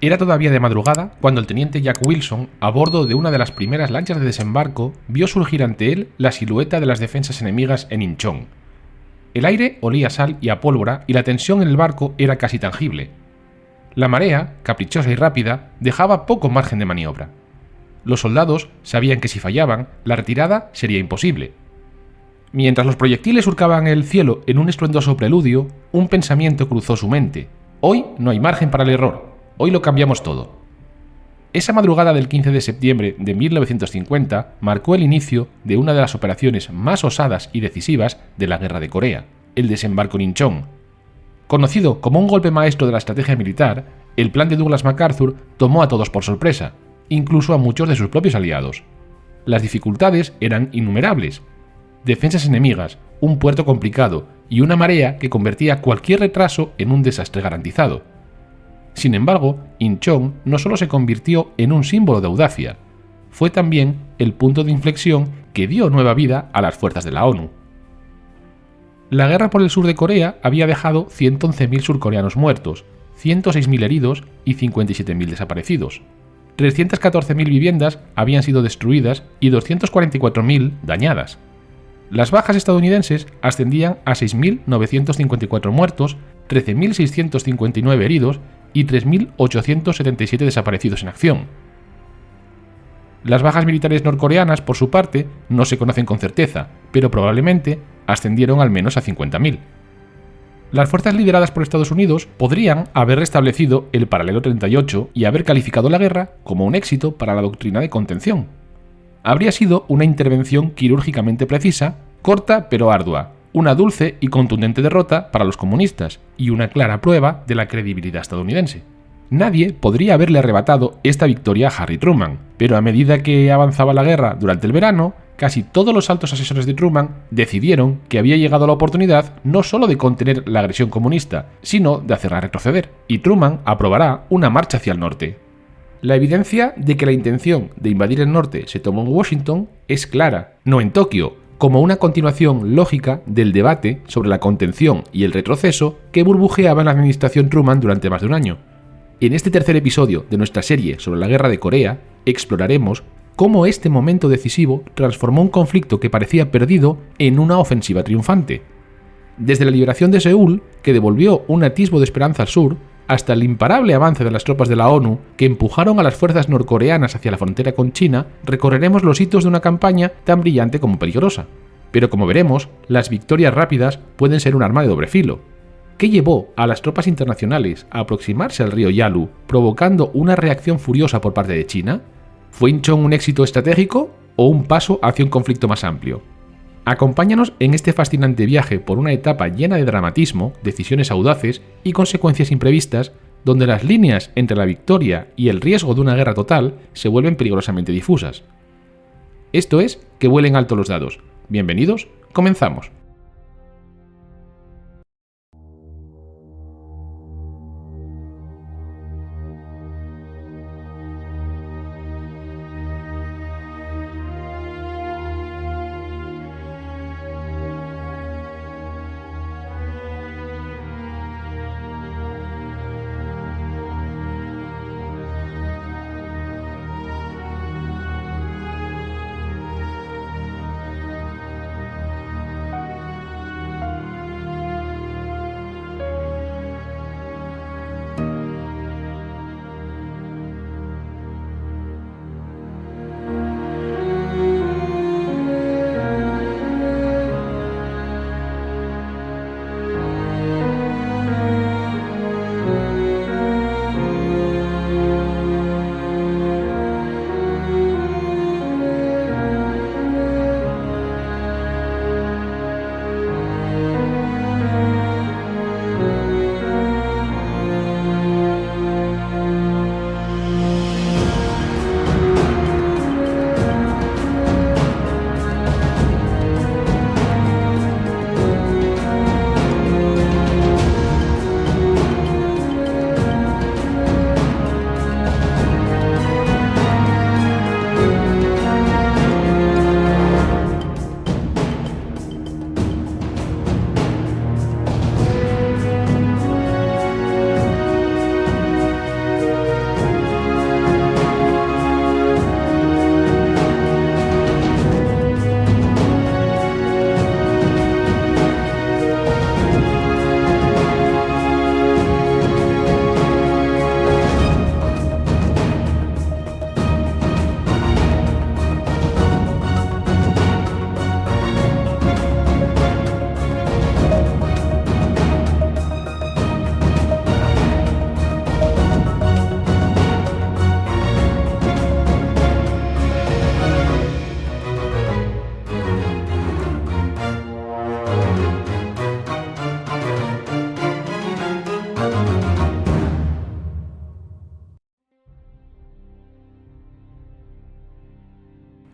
Era todavía de madrugada cuando el teniente Jack Wilson, a bordo de una de las primeras lanchas de desembarco, vio surgir ante él la silueta de las defensas enemigas en Inchon. El aire olía a sal y a pólvora y la tensión en el barco era casi tangible. La marea, caprichosa y rápida, dejaba poco margen de maniobra. Los soldados sabían que si fallaban, la retirada sería imposible. Mientras los proyectiles surcaban el cielo en un estruendoso preludio, un pensamiento cruzó su mente. Hoy no hay margen para el error. Hoy lo cambiamos todo. Esa madrugada del 15 de septiembre de 1950 marcó el inicio de una de las operaciones más osadas y decisivas de la Guerra de Corea, el desembarco en Inchon. Conocido como un golpe maestro de la estrategia militar, el plan de Douglas MacArthur tomó a todos por sorpresa, incluso a muchos de sus propios aliados. Las dificultades eran innumerables. Defensas enemigas, un puerto complicado y una marea que convertía cualquier retraso en un desastre garantizado. Sin embargo, Inchon no solo se convirtió en un símbolo de audacia, fue también el punto de inflexión que dio nueva vida a las fuerzas de la ONU. La guerra por el sur de Corea había dejado 111.000 surcoreanos muertos, 106.000 heridos y 57.000 desaparecidos. 314.000 viviendas habían sido destruidas y 244.000 dañadas. Las bajas estadounidenses ascendían a 6.954 muertos, 13.659 heridos y 3.877 desaparecidos en acción. Las bajas militares norcoreanas, por su parte, no se conocen con certeza, pero probablemente ascendieron al menos a 50.000. Las fuerzas lideradas por Estados Unidos podrían haber restablecido el paralelo 38 y haber calificado la guerra como un éxito para la doctrina de contención. Habría sido una intervención quirúrgicamente precisa, corta pero ardua, una dulce y contundente derrota para los comunistas y una clara prueba de la credibilidad estadounidense. Nadie podría haberle arrebatado esta victoria a Harry Truman, pero a medida que avanzaba la guerra durante el verano, casi todos los altos asesores de Truman decidieron que había llegado la oportunidad no solo de contener la agresión comunista, sino de hacerla retroceder, y Truman aprobará una marcha hacia el norte. La evidencia de que la intención de invadir el norte se tomó en Washington es clara, no en Tokio, como una continuación lógica del debate sobre la contención y el retroceso que burbujeaba en la administración Truman durante más de un año. En este tercer episodio de nuestra serie sobre la Guerra de Corea, exploraremos cómo este momento decisivo transformó un conflicto que parecía perdido en una ofensiva triunfante. Desde la liberación de Seúl, que devolvió un atisbo de esperanza al sur, hasta el imparable avance de las tropas de la ONU que empujaron a las fuerzas norcoreanas hacia la frontera con China, recorreremos los hitos de una campaña tan brillante como peligrosa. Pero como veremos, las victorias rápidas pueden ser un arma de doble filo. ¿Qué llevó a las tropas internacionales a aproximarse al río Yalu, provocando una reacción furiosa por parte de China? ¿Fue Inchon un éxito estratégico o un paso hacia un conflicto más amplio? Acompáñanos en este fascinante viaje por una etapa llena de dramatismo, decisiones audaces y consecuencias imprevistas, donde las líneas entre la victoria y el riesgo de una guerra total se vuelven peligrosamente difusas. Esto es Que vuelen alto los dados. Bienvenidos, comenzamos.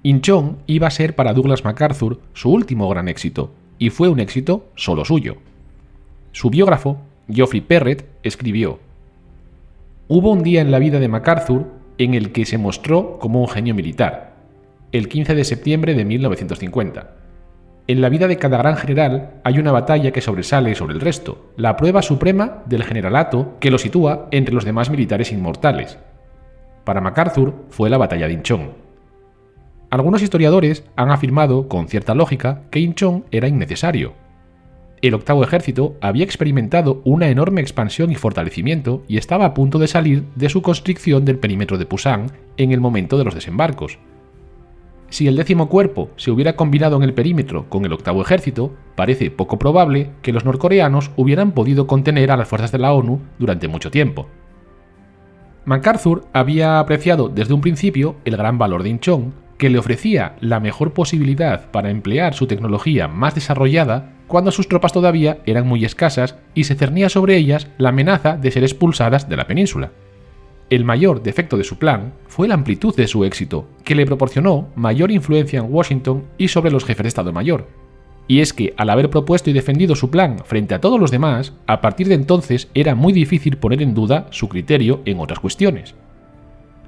Inchon iba a ser para Douglas MacArthur su último gran éxito, y fue un éxito solo suyo. Su biógrafo, Geoffrey Perrett, escribió: «Hubo un día en la vida de MacArthur en el que se mostró como un genio militar, el 15 de septiembre de 1950. En la vida de cada gran general hay una batalla que sobresale sobre el resto, la prueba suprema del generalato que lo sitúa entre los demás militares inmortales. Para MacArthur fue la batalla de Inchon. Algunos historiadores han afirmado, con cierta lógica, que Inchon era innecesario. El octavo ejército había experimentado una enorme expansión y fortalecimiento y estaba a punto de salir de su constricción del perímetro de Pusan en el momento de los desembarcos. Si el 10º cuerpo se hubiera combinado en el perímetro con el octavo ejército, parece poco probable que los norcoreanos hubieran podido contener a las fuerzas de la ONU durante mucho tiempo». MacArthur había apreciado desde un principio el gran valor de Inchon, que le ofrecía la mejor posibilidad para emplear su tecnología más desarrollada cuando sus tropas todavía eran muy escasas y se cernía sobre ellas la amenaza de ser expulsadas de la península. El mayor defecto de su plan fue la amplitud de su éxito, que le proporcionó mayor influencia en Washington y sobre los jefes de Estado Mayor. Y es que, al haber propuesto y defendido su plan frente a todos los demás, a partir de entonces era muy difícil poner en duda su criterio en otras cuestiones.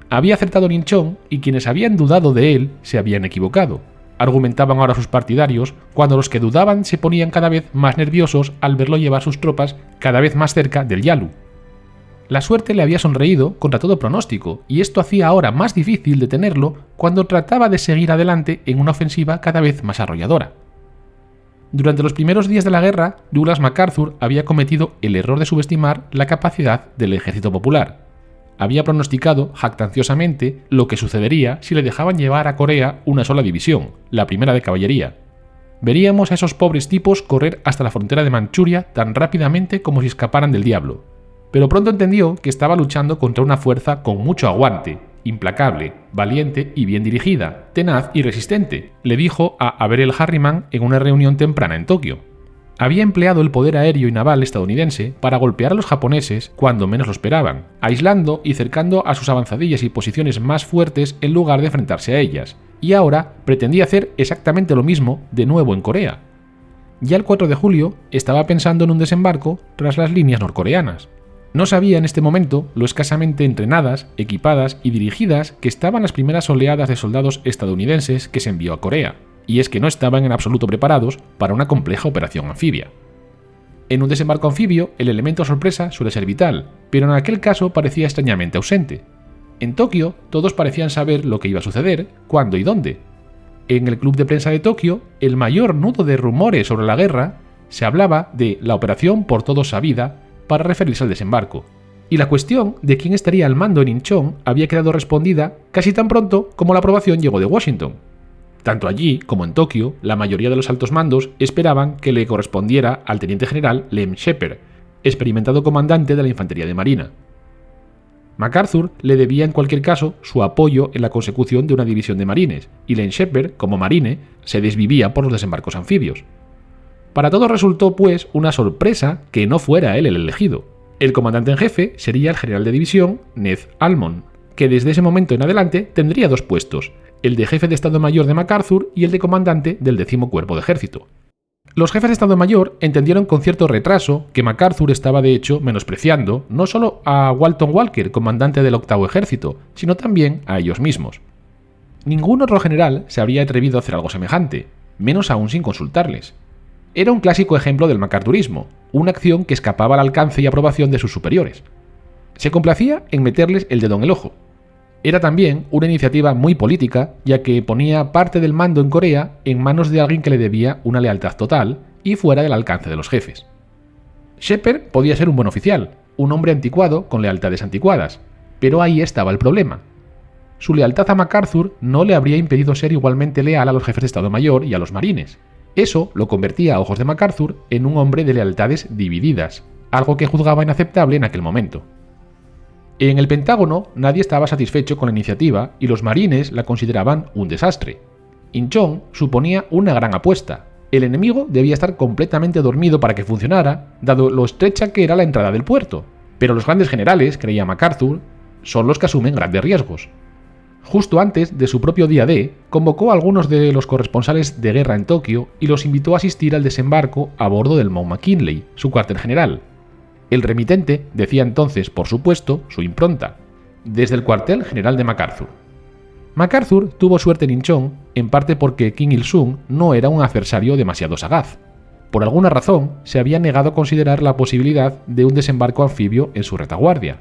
Había acertado en Inchon y quienes habían dudado de él se habían equivocado, argumentaban ahora sus partidarios, cuando los que dudaban se ponían cada vez más nerviosos al verlo llevar sus tropas cada vez más cerca del Yalu. La suerte le había sonreído contra todo pronóstico, y esto hacía ahora más difícil detenerlo cuando trataba de seguir adelante en una ofensiva cada vez más arrolladora. Durante los primeros días de la guerra, Douglas MacArthur había cometido el error de subestimar la capacidad del ejército popular. Había pronosticado jactanciosamente lo que sucedería si le dejaban llevar a Corea una sola división, la primera de caballería. Veríamos a esos pobres tipos correr hasta la frontera de Manchuria tan rápidamente como si escaparan del diablo. Pero pronto entendió que estaba luchando contra una fuerza con mucho aguante, implacable, valiente y bien dirigida, tenaz y resistente, le dijo a Averell Harriman en una reunión temprana en Tokio. Había empleado el poder aéreo y naval estadounidense para golpear a los japoneses cuando menos lo esperaban, aislando y cercando a sus avanzadillas y posiciones más fuertes en lugar de enfrentarse a ellas, y ahora pretendía hacer exactamente lo mismo de nuevo en Corea. Ya el 4 de julio estaba pensando en un desembarco tras las líneas norcoreanas. No sabía en este momento lo escasamente entrenadas, equipadas y dirigidas que estaban las primeras oleadas de soldados estadounidenses que se envió a Corea, y es que no estaban en absoluto preparados para una compleja operación anfibia. En un desembarco anfibio, el elemento sorpresa suele ser vital, pero en aquel caso parecía extrañamente ausente. En Tokio, todos parecían saber lo que iba a suceder, cuándo y dónde. En el club de prensa de Tokio, el mayor nudo de rumores sobre la guerra, se hablaba de la operación por todos sabida para referirse al desembarco, y la cuestión de quién estaría al mando en Inchon había quedado respondida casi tan pronto como la aprobación llegó de Washington. Tanto allí como en Tokio, la mayoría de los altos mandos esperaban que le correspondiera al teniente general Lem Shepard, experimentado comandante de la infantería de marina. MacArthur le debía en cualquier caso su apoyo en la consecución de una división de marines, y Lem Shepard, como marine, se desvivía por los desembarcos anfibios. Para todos resultó, pues, una sorpresa que no fuera él el elegido. El comandante en jefe sería el general de división Ned Almond, que desde ese momento en adelante tendría dos puestos, el de jefe de Estado Mayor de MacArthur y el de comandante del 10º Cuerpo de Ejército. Los jefes de Estado Mayor entendieron con cierto retraso que MacArthur estaba de hecho menospreciando no solo a Walton Walker, comandante del 8º Ejército, sino también a ellos mismos. Ningún otro general se habría atrevido a hacer algo semejante, menos aún sin consultarles. Era un clásico ejemplo del MacArthurismo, una acción que escapaba al alcance y aprobación de sus superiores. Se complacía en meterles el dedo en el ojo. Era también una iniciativa muy política, ya que ponía parte del mando en Corea en manos de alguien que le debía una lealtad total y fuera del alcance de los jefes. Shepard podía ser un buen oficial, un hombre anticuado con lealtades anticuadas, pero ahí estaba el problema. Su lealtad a MacArthur no le habría impedido ser igualmente leal a los jefes de Estado Mayor y a los marines. Eso lo convertía a ojos de MacArthur en un hombre de lealtades divididas, algo que juzgaba inaceptable en aquel momento. En el Pentágono nadie estaba satisfecho con la iniciativa y los marines la consideraban un desastre. Inchon suponía una gran apuesta. El enemigo debía estar completamente dormido para que funcionara, dado lo estrecha que era la entrada del puerto. Pero los grandes generales, creía MacArthur, son los que asumen grandes riesgos. Justo antes de su propio día D, convocó a algunos de los corresponsales de guerra en Tokio y los invitó a asistir al desembarco a bordo del Mount McKinley, su cuartel general. El remitente decía entonces, por supuesto, su impronta: desde el cuartel general de MacArthur. MacArthur tuvo suerte en Inchon, en parte porque Kim Il-sung no era un adversario demasiado sagaz. Por alguna razón, se había negado a considerar la posibilidad de un desembarco anfibio en su retaguardia.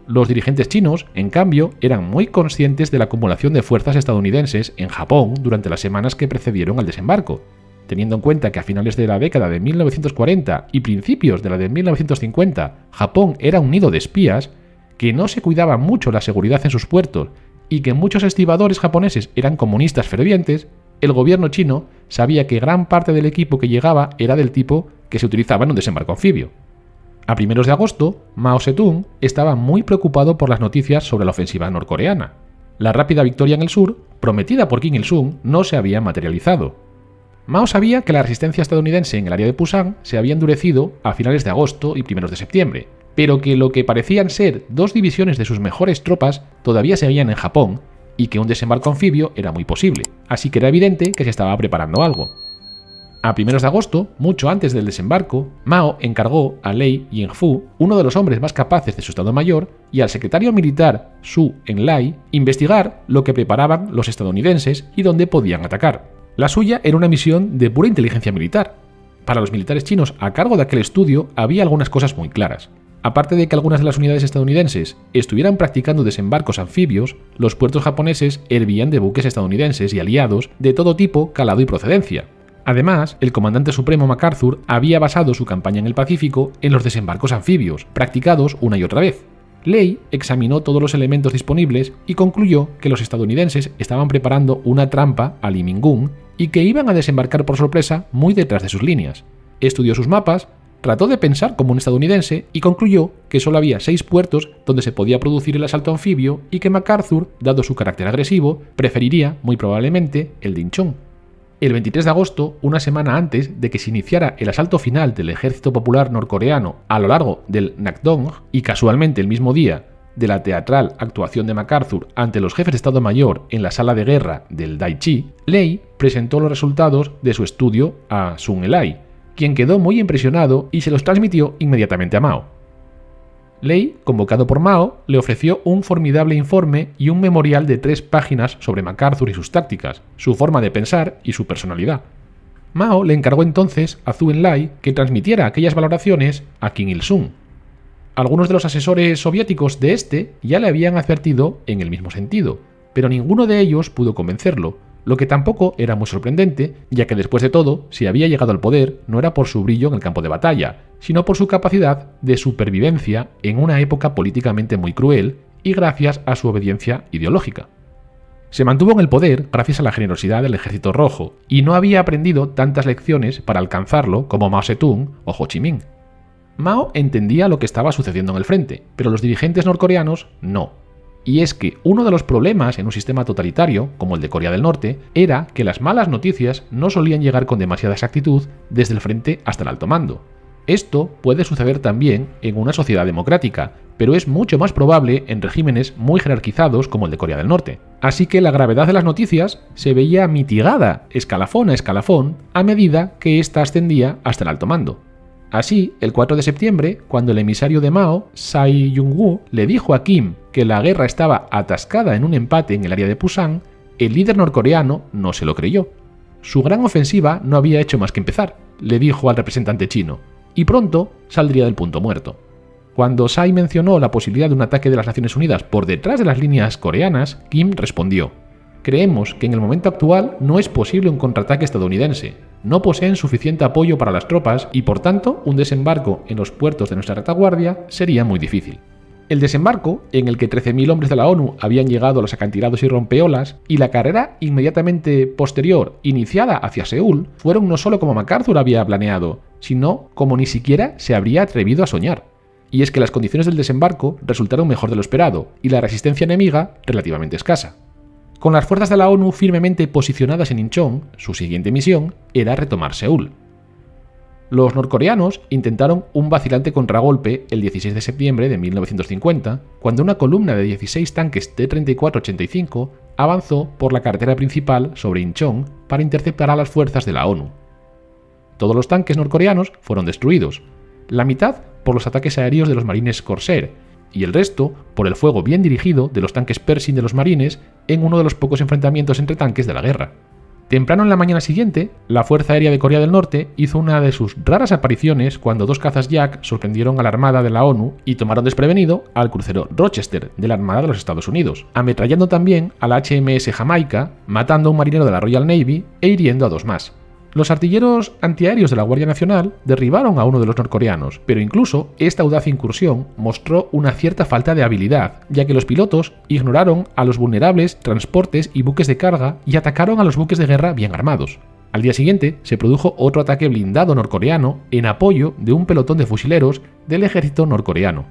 Los dirigentes chinos, en cambio, eran muy conscientes de la acumulación de fuerzas estadounidenses en Japón durante las semanas que precedieron al desembarco, teniendo en cuenta que a finales de la década de 1940 y principios de la de 1950 Japón era un nido de espías, que no se cuidaba mucho la seguridad en sus puertos y que muchos estibadores japoneses eran comunistas fervientes. El gobierno chino sabía que gran parte del equipo que llegaba era del tipo que se utilizaba en un desembarco anfibio. A primeros de agosto, Mao Zedong estaba muy preocupado por las noticias sobre la ofensiva norcoreana. La rápida victoria en el sur, prometida por Kim Il-sung, no se había materializado. Mao sabía que la resistencia estadounidense en el área de Pusan se había endurecido a finales de agosto y primeros de septiembre, pero que lo que parecían ser 2 divisiones de sus mejores tropas todavía se veían en Japón y que un desembarco anfibio era muy posible, así que era evidente que se estaba preparando algo. A primeros de agosto, mucho antes del desembarco, Mao encargó a Lei Yingfu, uno de los hombres más capaces de su Estado Mayor, y al secretario militar Zhou Enlai, investigar lo que preparaban los estadounidenses y dónde podían atacar. La suya era una misión de pura inteligencia militar. Para los militares chinos a cargo de aquel estudio había algunas cosas muy claras. Aparte de que algunas de las unidades estadounidenses estuvieran practicando desembarcos anfibios, los puertos japoneses hervían de buques estadounidenses y aliados de todo tipo, calado y procedencia. Además, el comandante supremo MacArthur había basado su campaña en el Pacífico en los desembarcos anfibios, practicados una y otra vez. Lei examinó todos los elementos disponibles y concluyó que los estadounidenses estaban preparando una trampa a Lee Min-gung y que iban a desembarcar por sorpresa muy detrás de sus líneas. Estudió sus mapas, trató de pensar como un estadounidense y concluyó que solo había 6 puertos donde se podía producir el asalto anfibio y que MacArthur, dado su carácter agresivo, preferiría, muy probablemente, el de Inchon. El 23 de agosto, una semana antes de que se iniciara el asalto final del Ejército Popular Norcoreano a lo largo del Nakdong, y casualmente el mismo día de la teatral actuación de MacArthur ante los jefes de Estado Mayor en la sala de guerra del Daichi, Lei presentó los resultados de su estudio a Zhou Enlai, quien quedó muy impresionado y se los transmitió inmediatamente a Mao. Lei, convocado por Mao, le ofreció un formidable informe y un memorial de 3 páginas sobre MacArthur y sus tácticas, su forma de pensar y su personalidad. Mao le encargó entonces a Zhou Enlai que transmitiera aquellas valoraciones a Kim Il-sung. Algunos de los asesores soviéticos de este ya le habían advertido en el mismo sentido, pero ninguno de ellos pudo convencerlo, lo que tampoco era muy sorprendente, ya que después de todo, si había llegado al poder, no era por su brillo en el campo de batalla, sino por su capacidad de supervivencia en una época políticamente muy cruel y gracias a su obediencia ideológica. Se mantuvo en el poder gracias a la generosidad del Ejército Rojo, y no había aprendido tantas lecciones para alcanzarlo como Mao Zedong o Ho Chi Minh. Mao entendía lo que estaba sucediendo en el frente, pero los dirigentes norcoreanos no. Y es que uno de los problemas en un sistema totalitario, como el de Corea del Norte, era que las malas noticias no solían llegar con demasiada exactitud desde el frente hasta el alto mando. Esto puede suceder también en una sociedad democrática, pero es mucho más probable en regímenes muy jerarquizados como el de Corea del Norte. Así que la gravedad de las noticias se veía mitigada escalafón a escalafón a medida que ésta ascendía hasta el alto mando. Así, el 4 de septiembre, cuando el emisario de Mao, Tsai Ying-wu, le dijo a Kim que la guerra estaba atascada en un empate en el área de Pusan, el líder norcoreano no se lo creyó. Su gran ofensiva no había hecho más que empezar, le dijo al representante chino, y pronto saldría del punto muerto. Cuando Tsai mencionó la posibilidad de un ataque de las Naciones Unidas por detrás de las líneas coreanas, Kim respondió: «Creemos que en el momento actual no es posible un contraataque estadounidense. No poseen suficiente apoyo para las tropas y, por tanto, un desembarco en los puertos de nuestra retaguardia sería muy difícil». El desembarco, en el que 13.000 hombres de la ONU habían llegado a los acantilados y rompeolas, y la carrera inmediatamente posterior, iniciada hacia Seúl, fueron no solo como MacArthur había planeado, sino como ni siquiera se habría atrevido a soñar. Y es que las condiciones del desembarco resultaron mejor de lo esperado, y la resistencia enemiga relativamente escasa. Con las fuerzas de la ONU firmemente posicionadas en Inchon, su siguiente misión era retomar Seúl. Los norcoreanos intentaron un vacilante contragolpe el 16 de septiembre de 1950, cuando una columna de 16 tanques T-34-85 avanzó por la carretera principal sobre Incheon para interceptar a las fuerzas de la ONU. Todos los tanques norcoreanos fueron destruidos, la mitad por los ataques aéreos de los marines Corsair y el resto por el fuego bien dirigido de los tanques Pershing de los marines en uno de los pocos enfrentamientos entre tanques de la guerra. Temprano en la mañana siguiente, la Fuerza Aérea de Corea del Norte hizo una de sus raras apariciones cuando dos cazas Yak sorprendieron a la Armada de la ONU y tomaron desprevenido al crucero Rochester de la Armada de los Estados Unidos, ametrallando también a la HMS Jamaica, matando a un marinero de la Royal Navy e hiriendo a dos más. Los artilleros antiaéreos de la Guardia Nacional derribaron a uno de los norcoreanos, pero incluso esta audaz incursión mostró una cierta falta de habilidad, ya que los pilotos ignoraron a los vulnerables transportes y buques de carga y atacaron a los buques de guerra bien armados. Al día siguiente se produjo otro ataque blindado norcoreano en apoyo de un pelotón de fusileros del ejército norcoreano.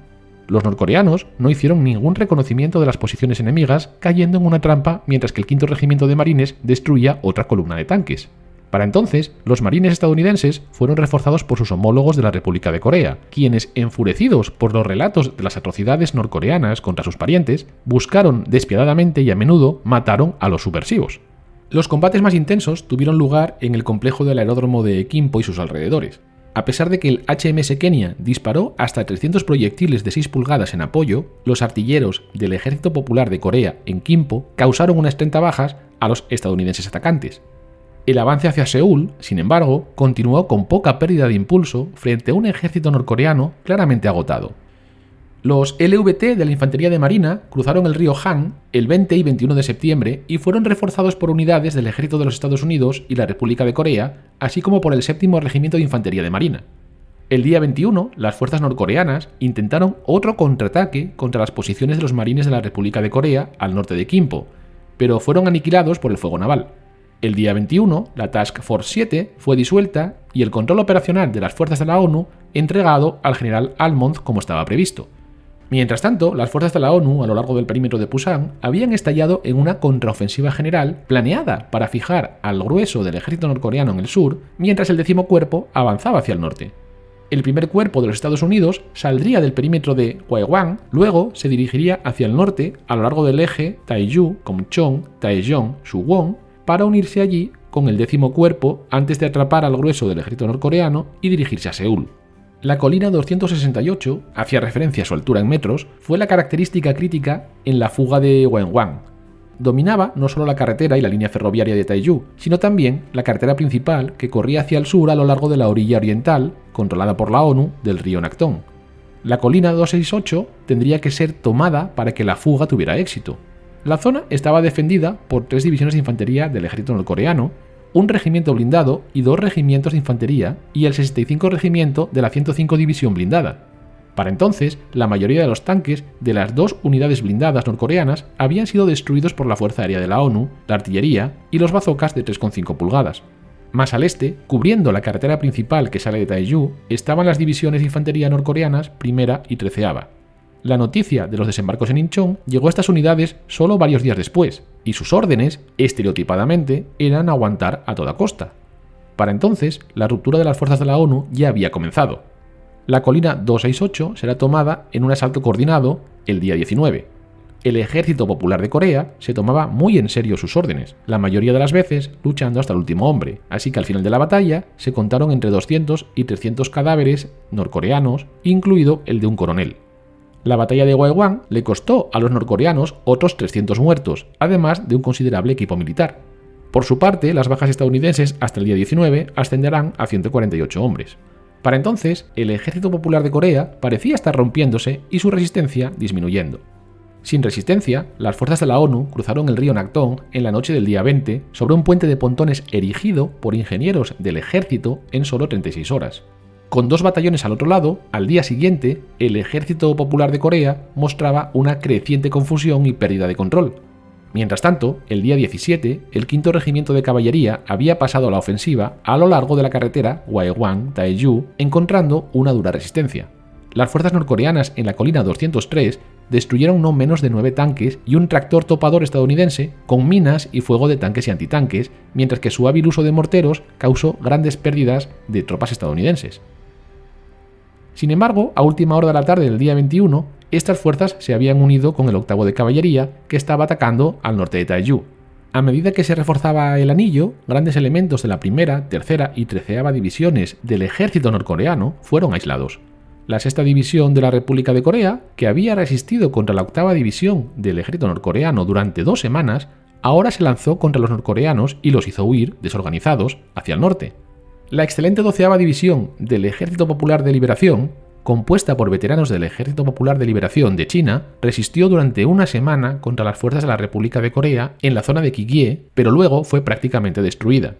Los norcoreanos no hicieron ningún reconocimiento de las posiciones enemigas, cayendo en una trampa mientras que el 5º Regimiento de Marines destruía otra columna de tanques. Para entonces, los marines estadounidenses fueron reforzados por sus homólogos de la República de Corea, quienes, enfurecidos por los relatos de las atrocidades norcoreanas contra sus parientes, buscaron despiadadamente y a menudo mataron a los subversivos. Los combates más intensos tuvieron lugar en el complejo del aeródromo de Gimpo y sus alrededores. A pesar de que el HMS Kenia disparó hasta 300 proyectiles de 6 pulgadas en apoyo, los artilleros del Ejército Popular de Corea en Gimpo causaron unas 30 bajas a los estadounidenses atacantes. El avance hacia Seúl, sin embargo, continuó con poca pérdida de impulso frente a un ejército norcoreano claramente agotado. Los LVT de la Infantería de Marina cruzaron el río Han el 20 y 21 de septiembre y fueron reforzados por unidades del Ejército de los Estados Unidos y la República de Corea, así como por el 7º Regimiento de Infantería de Marina. El día 21, las fuerzas norcoreanas intentaron otro contraataque contra las posiciones de los marines de la República de Corea al norte de Gimpo, pero fueron aniquilados por el fuego naval. El día 21, la Task Force 7 fue disuelta y el control operacional de las fuerzas de la ONU entregado al general Almond como estaba previsto. Mientras tanto, las fuerzas de la ONU a lo largo del perímetro de Pusan habían estallado en una contraofensiva general planeada para fijar al grueso del ejército norcoreano en el sur, mientras el 10º cuerpo avanzaba hacia el norte. El primer cuerpo de los Estados Unidos saldría del perímetro de Gwaewang, luego se dirigiría hacia el norte a lo largo del eje Taeju, Komchong, Taejong, Suwon, para unirse allí con el 10º cuerpo antes de atrapar al grueso del ejército norcoreano y dirigirse a Seúl. La colina 268, hacía referencia a su altura en metros, fue la característica crítica en la fuga de Gwaewang. Dominaba no solo la carretera y la línea ferroviaria de Taeju, sino también la carretera principal que corría hacia el sur a lo largo de la orilla oriental, controlada por la ONU, del río Nakton. La colina 268 tendría que ser tomada para que la fuga tuviera éxito. La zona estaba defendida por 3 divisiones de infantería del ejército norcoreano, un regimiento blindado y 2 regimientos de infantería y el 65 regimiento de la 105 división blindada. Para entonces, la mayoría de los tanques de las 2 unidades blindadas norcoreanas habían sido destruidos por la Fuerza Aérea de la ONU, la artillería y los bazookas de 3,5 pulgadas. Más al este, cubriendo la carretera principal que sale de Taeju, estaban las divisiones de infantería norcoreanas primera y 13ª. La noticia de los desembarcos en Incheon llegó a estas unidades solo varios días después, y sus órdenes, estereotipadamente, eran aguantar a toda costa. Para entonces, la ruptura de las fuerzas de la ONU ya había comenzado. La colina 268 será tomada en un asalto coordinado el día 19. El Ejército Popular de Corea se tomaba muy en serio sus órdenes, la mayoría de las veces luchando hasta el último hombre, así que al final de la batalla se contaron entre 200 y 300 cadáveres norcoreanos, incluido el de un coronel. La batalla de Gwaewang le costó a los norcoreanos otros 300 muertos, además de un considerable equipo militar. Por su parte, las bajas estadounidenses hasta el día 19 ascenderán a 148 hombres. Para entonces, el Ejército Popular de Corea parecía estar rompiéndose y su resistencia disminuyendo. Sin resistencia, las fuerzas de la ONU cruzaron el río Nakton en la noche del día 20 sobre un puente de pontones erigido por ingenieros del ejército en solo 36 horas. Con 2 batallones al otro lado, al día siguiente, el Ejército Popular de Corea mostraba una creciente confusión y pérdida de control. Mientras tanto, el día 17, el 5º Regimiento de Caballería había pasado a la ofensiva a lo largo de la carretera Gwaewang-Taeju, encontrando una dura resistencia. Las fuerzas norcoreanas en la colina 203 destruyeron no menos de 9 tanques y un tractor topador estadounidense con minas y fuego de tanques y antitanques, mientras que su hábil uso de morteros causó grandes pérdidas de tropas estadounidenses. Sin embargo, a última hora de la tarde del día 21, estas fuerzas se habían unido con el 8º de Caballería, que estaba atacando al norte de Taizhou. A medida que se reforzaba el anillo, grandes elementos de la 1ª, 3ª y 13ª divisiones del ejército norcoreano fueron aislados. La 6ª división de la República de Corea, que había resistido contra la 8ª división del ejército norcoreano durante 2 semanas, ahora se lanzó contra los norcoreanos y los hizo huir, desorganizados, hacia el norte. La excelente 12ª división del Ejército Popular de Liberación, compuesta por veteranos del Ejército Popular de Liberación de China, resistió durante una semana contra las fuerzas de la República de Corea en la zona de Kigyé, pero luego fue prácticamente destruida.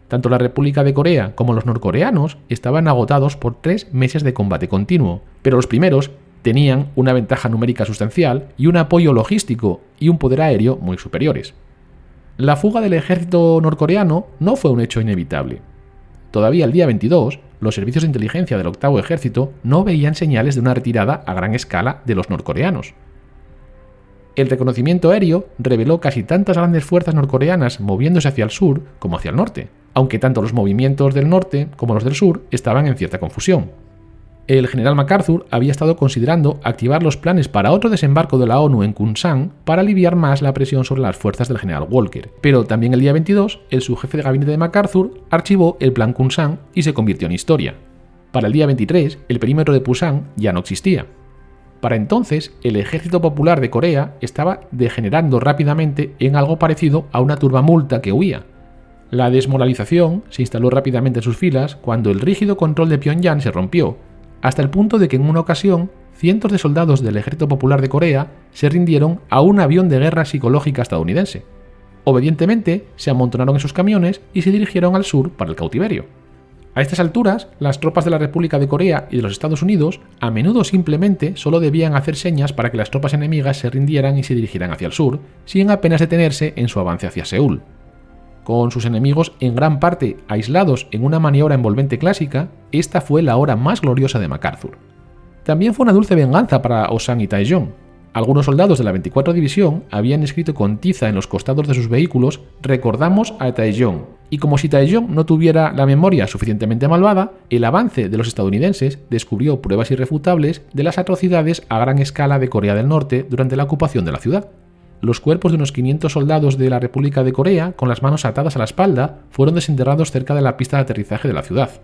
Tanto la República de Corea como los norcoreanos estaban agotados por 3 meses de combate continuo, pero los primeros tenían una ventaja numérica sustancial y un apoyo logístico y un poder aéreo muy superiores. La fuga del ejército norcoreano no fue un hecho inevitable. Todavía el día 22, los servicios de inteligencia del 8º ejército no veían señales de una retirada a gran escala de los norcoreanos. El reconocimiento aéreo reveló casi tantas grandes fuerzas norcoreanas moviéndose hacia el sur como hacia el norte, aunque tanto los movimientos del norte como los del sur estaban en cierta confusión. El general MacArthur había estado considerando activar los planes para otro desembarco de la ONU en Kunsan para aliviar más la presión sobre las fuerzas del general Walker, pero también el día 22, el subjefe de gabinete de MacArthur archivó el plan Kunsan y se convirtió en historia. Para el día 23, el perímetro de Pusan ya no existía. Para entonces, el Ejército Popular de Corea estaba degenerando rápidamente en algo parecido a una turbamulta que huía. La desmoralización se instaló rápidamente en sus filas cuando el rígido control de Pyongyang se rompió, hasta el punto de que en una ocasión cientos de soldados del Ejército Popular de Corea se rindieron a un avión de guerra psicológica estadounidense. Obedientemente, se amontonaron en sus camiones y se dirigieron al sur para el cautiverio. A estas alturas, las tropas de la República de Corea y de los Estados Unidos a menudo simplemente solo debían hacer señas para que las tropas enemigas se rindieran y se dirigieran hacia el sur, sin apenas detenerse en su avance hacia Seúl. Con sus enemigos en gran parte aislados en una maniobra envolvente clásica, esta fue la hora más gloriosa de MacArthur. También fue una dulce venganza para Osan y Taejong. Algunos soldados de la 24 División habían escrito con tiza en los costados de sus vehículos «Recordamos a Taejong», y como si Taejong no tuviera la memoria suficientemente malvada, el avance de los estadounidenses descubrió pruebas irrefutables de las atrocidades a gran escala de Corea del Norte durante la ocupación de la ciudad. Los cuerpos de unos 500 soldados de la República de Corea, con las manos atadas a la espalda, fueron desenterrados cerca de la pista de aterrizaje de la ciudad.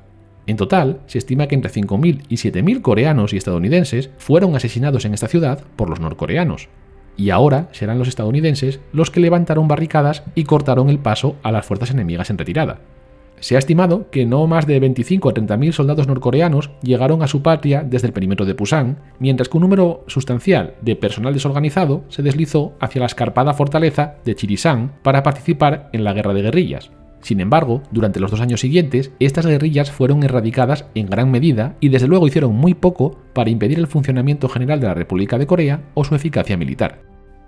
En total, se estima que entre 5.000 y 7.000 coreanos y estadounidenses fueron asesinados en esta ciudad por los norcoreanos. Y ahora serán los estadounidenses los que levantaron barricadas y cortaron el paso a las fuerzas enemigas en retirada. Se ha estimado que no más de 25 a 30.000 soldados norcoreanos llegaron a su patria desde el perímetro de Pusan, mientras que un número sustancial de personal desorganizado se deslizó hacia la escarpada fortaleza de Chirisan para participar en la guerra de guerrillas. Sin embargo, durante los 2 años siguientes, estas guerrillas fueron erradicadas en gran medida y desde luego hicieron muy poco para impedir el funcionamiento general de la República de Corea o su eficacia militar.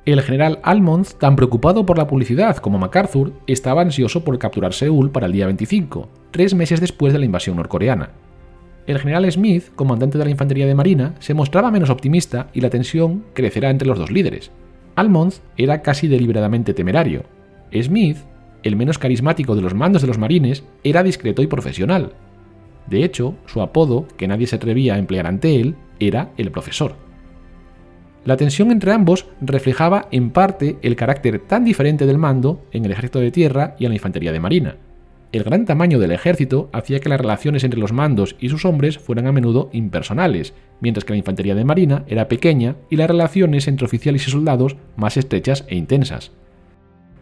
El general Almond, tan preocupado por la publicidad como MacArthur, estaba ansioso por capturar Seúl para el día 25, 3 meses después de la invasión norcoreana. El general Smith, comandante de la Infantería de Marina, se mostraba menos optimista y la tensión crecerá entre los dos líderes. Almond era casi deliberadamente temerario. Smith, el menos carismático de los mandos de los marines, era discreto y profesional. De hecho, su apodo, que nadie se atrevía a emplear ante él, era el profesor. La tensión entre ambos reflejaba en parte el carácter tan diferente del mando en el ejército de tierra y en la infantería de marina. El gran tamaño del ejército hacía que las relaciones entre los mandos y sus hombres fueran a menudo impersonales, mientras que la infantería de marina era pequeña y las relaciones entre oficiales y soldados más estrechas e intensas.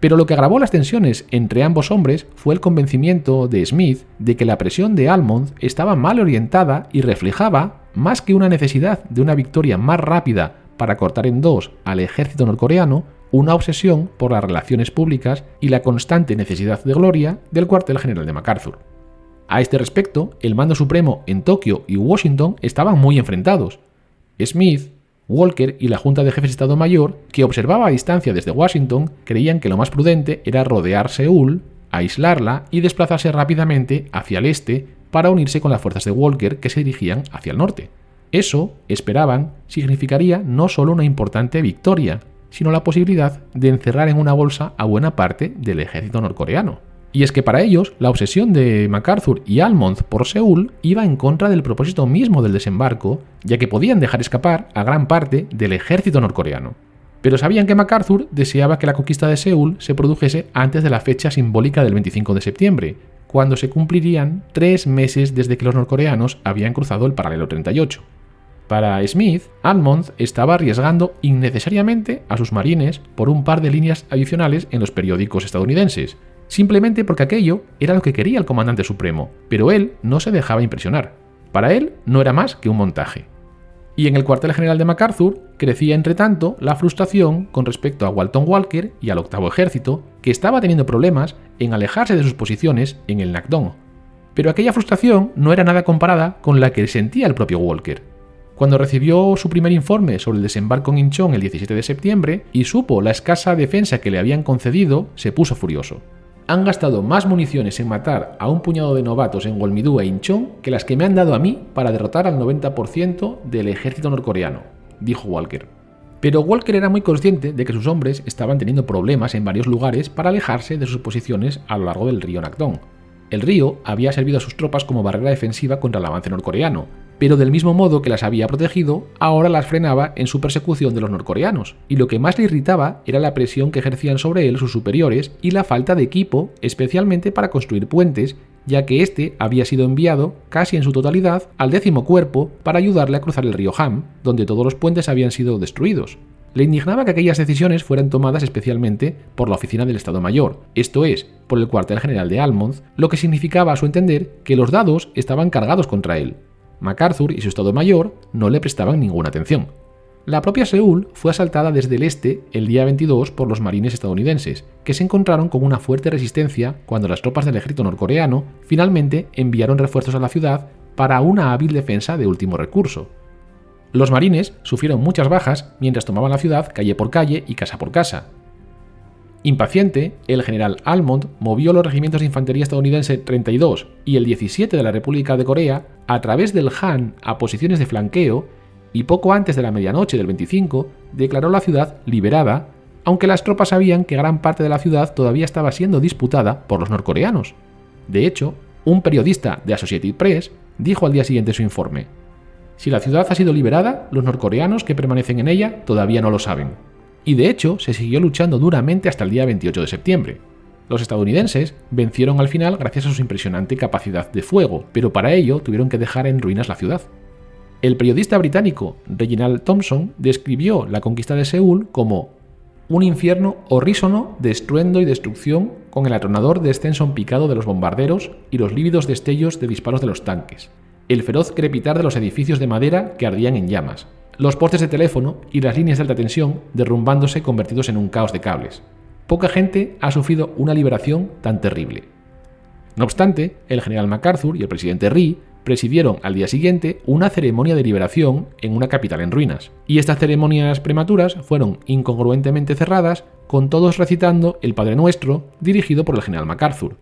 Pero lo que agravó las tensiones entre ambos hombres fue el convencimiento de Smith de que la presión de Almond estaba mal orientada y reflejaba, más que una necesidad de una victoria más rápida para cortar en dos al ejército norcoreano, una obsesión por las relaciones públicas y la constante necesidad de gloria del cuartel general de MacArthur. A este respecto, el mando supremo en Tokio y Washington estaban muy enfrentados. Smith, Walker y la Junta de Jefes de Estado Mayor, que observaba a distancia desde Washington, creían que lo más prudente era rodear Seúl, aislarla y desplazarse rápidamente hacia el este para unirse con las fuerzas de Walker que se dirigían hacia el norte. Eso, esperaban, significaría no solo una importante victoria, sino la posibilidad de encerrar en una bolsa a buena parte del ejército norcoreano. Y es que para ellos, la obsesión de MacArthur y Almond por Seúl iba en contra del propósito mismo del desembarco, ya que podían dejar escapar a gran parte del ejército norcoreano. Pero sabían que MacArthur deseaba que la conquista de Seúl se produjese antes de la fecha simbólica del 25 de septiembre, cuando se cumplirían 3 meses desde que los norcoreanos habían cruzado el paralelo 38. Para Smith, Almond estaba arriesgando innecesariamente a sus marines por un par de líneas adicionales en los periódicos estadounidenses, simplemente porque aquello era lo que quería el comandante supremo, pero él no se dejaba impresionar. Para él no era más que un montaje. Y en el cuartel general de MacArthur crecía entre tanto la frustración con respecto a Walton Walker y al octavo ejército, que estaba teniendo problemas en alejarse de sus posiciones en el Nakdong. Pero aquella frustración no era nada comparada con la que sentía el propio Walker. Cuando recibió su primer informe sobre el desembarco en Incheon el 17 de septiembre y supo la escasa defensa que le habían concedido, se puso furioso. Han gastado más municiones en matar a un puñado de novatos en Wolmi-do e Incheon que las que me han dado a mí para derrotar al 90% del ejército norcoreano, dijo Walker. Pero Walker era muy consciente de que sus hombres estaban teniendo problemas en varios lugares para alejarse de sus posiciones a lo largo del río Nakdong. El río había servido a sus tropas como barrera defensiva contra el avance norcoreano, pero del mismo modo que las había protegido, ahora las frenaba en su persecución de los norcoreanos, y lo que más le irritaba era la presión que ejercían sobre él sus superiores y la falta de equipo, especialmente para construir puentes, ya que este había sido enviado, casi en su totalidad, al 10º Cuerpo para ayudarle a cruzar el río Ham, donde todos los puentes habían sido destruidos. Le indignaba que aquellas decisiones fueran tomadas especialmente por la oficina del Estado Mayor, esto es, por el cuartel general de Almond, lo que significaba a su entender que los dados estaban cargados contra él. MacArthur y su Estado Mayor no le prestaban ninguna atención. La propia Seúl fue asaltada desde el este el día 22 por los marines estadounidenses, que se encontraron con una fuerte resistencia cuando las tropas del ejército norcoreano finalmente enviaron refuerzos a la ciudad para una hábil defensa de último recurso. Los marines sufrieron muchas bajas mientras tomaban la ciudad calle por calle y casa por casa. Impaciente, el general Almond movió los regimientos de infantería estadounidense 32 y el 17 de la República de Corea a través del Han a posiciones de flanqueo y poco antes de la medianoche del 25 declaró la ciudad liberada, aunque las tropas sabían que gran parte de la ciudad todavía estaba siendo disputada por los norcoreanos. De hecho, un periodista de Associated Press dijo al día siguiente su informe: "Si la ciudad ha sido liberada, los norcoreanos que permanecen en ella todavía no lo saben". Y de hecho, se siguió luchando duramente hasta el día 28 de septiembre. Los estadounidenses vencieron al final gracias a su impresionante capacidad de fuego, pero para ello tuvieron que dejar en ruinas la ciudad. El periodista británico Reginald Thompson describió la conquista de Seúl como un infierno horrísono de estruendo y destrucción con el atronador descenso en picado de los bombarderos y los lívidos destellos de disparos de los tanques, el feroz crepitar de los edificios de madera que ardían en llamas, los postes de teléfono y las líneas de alta tensión derrumbándose convertidos en un caos de cables. Poca gente ha sufrido una liberación tan terrible. No obstante, el general MacArthur y el presidente Rhee presidieron al día siguiente una ceremonia de liberación en una capital en ruinas, y estas ceremonias prematuras fueron incongruentemente cerradas con todos recitando el Padre Nuestro dirigido por el general MacArthur.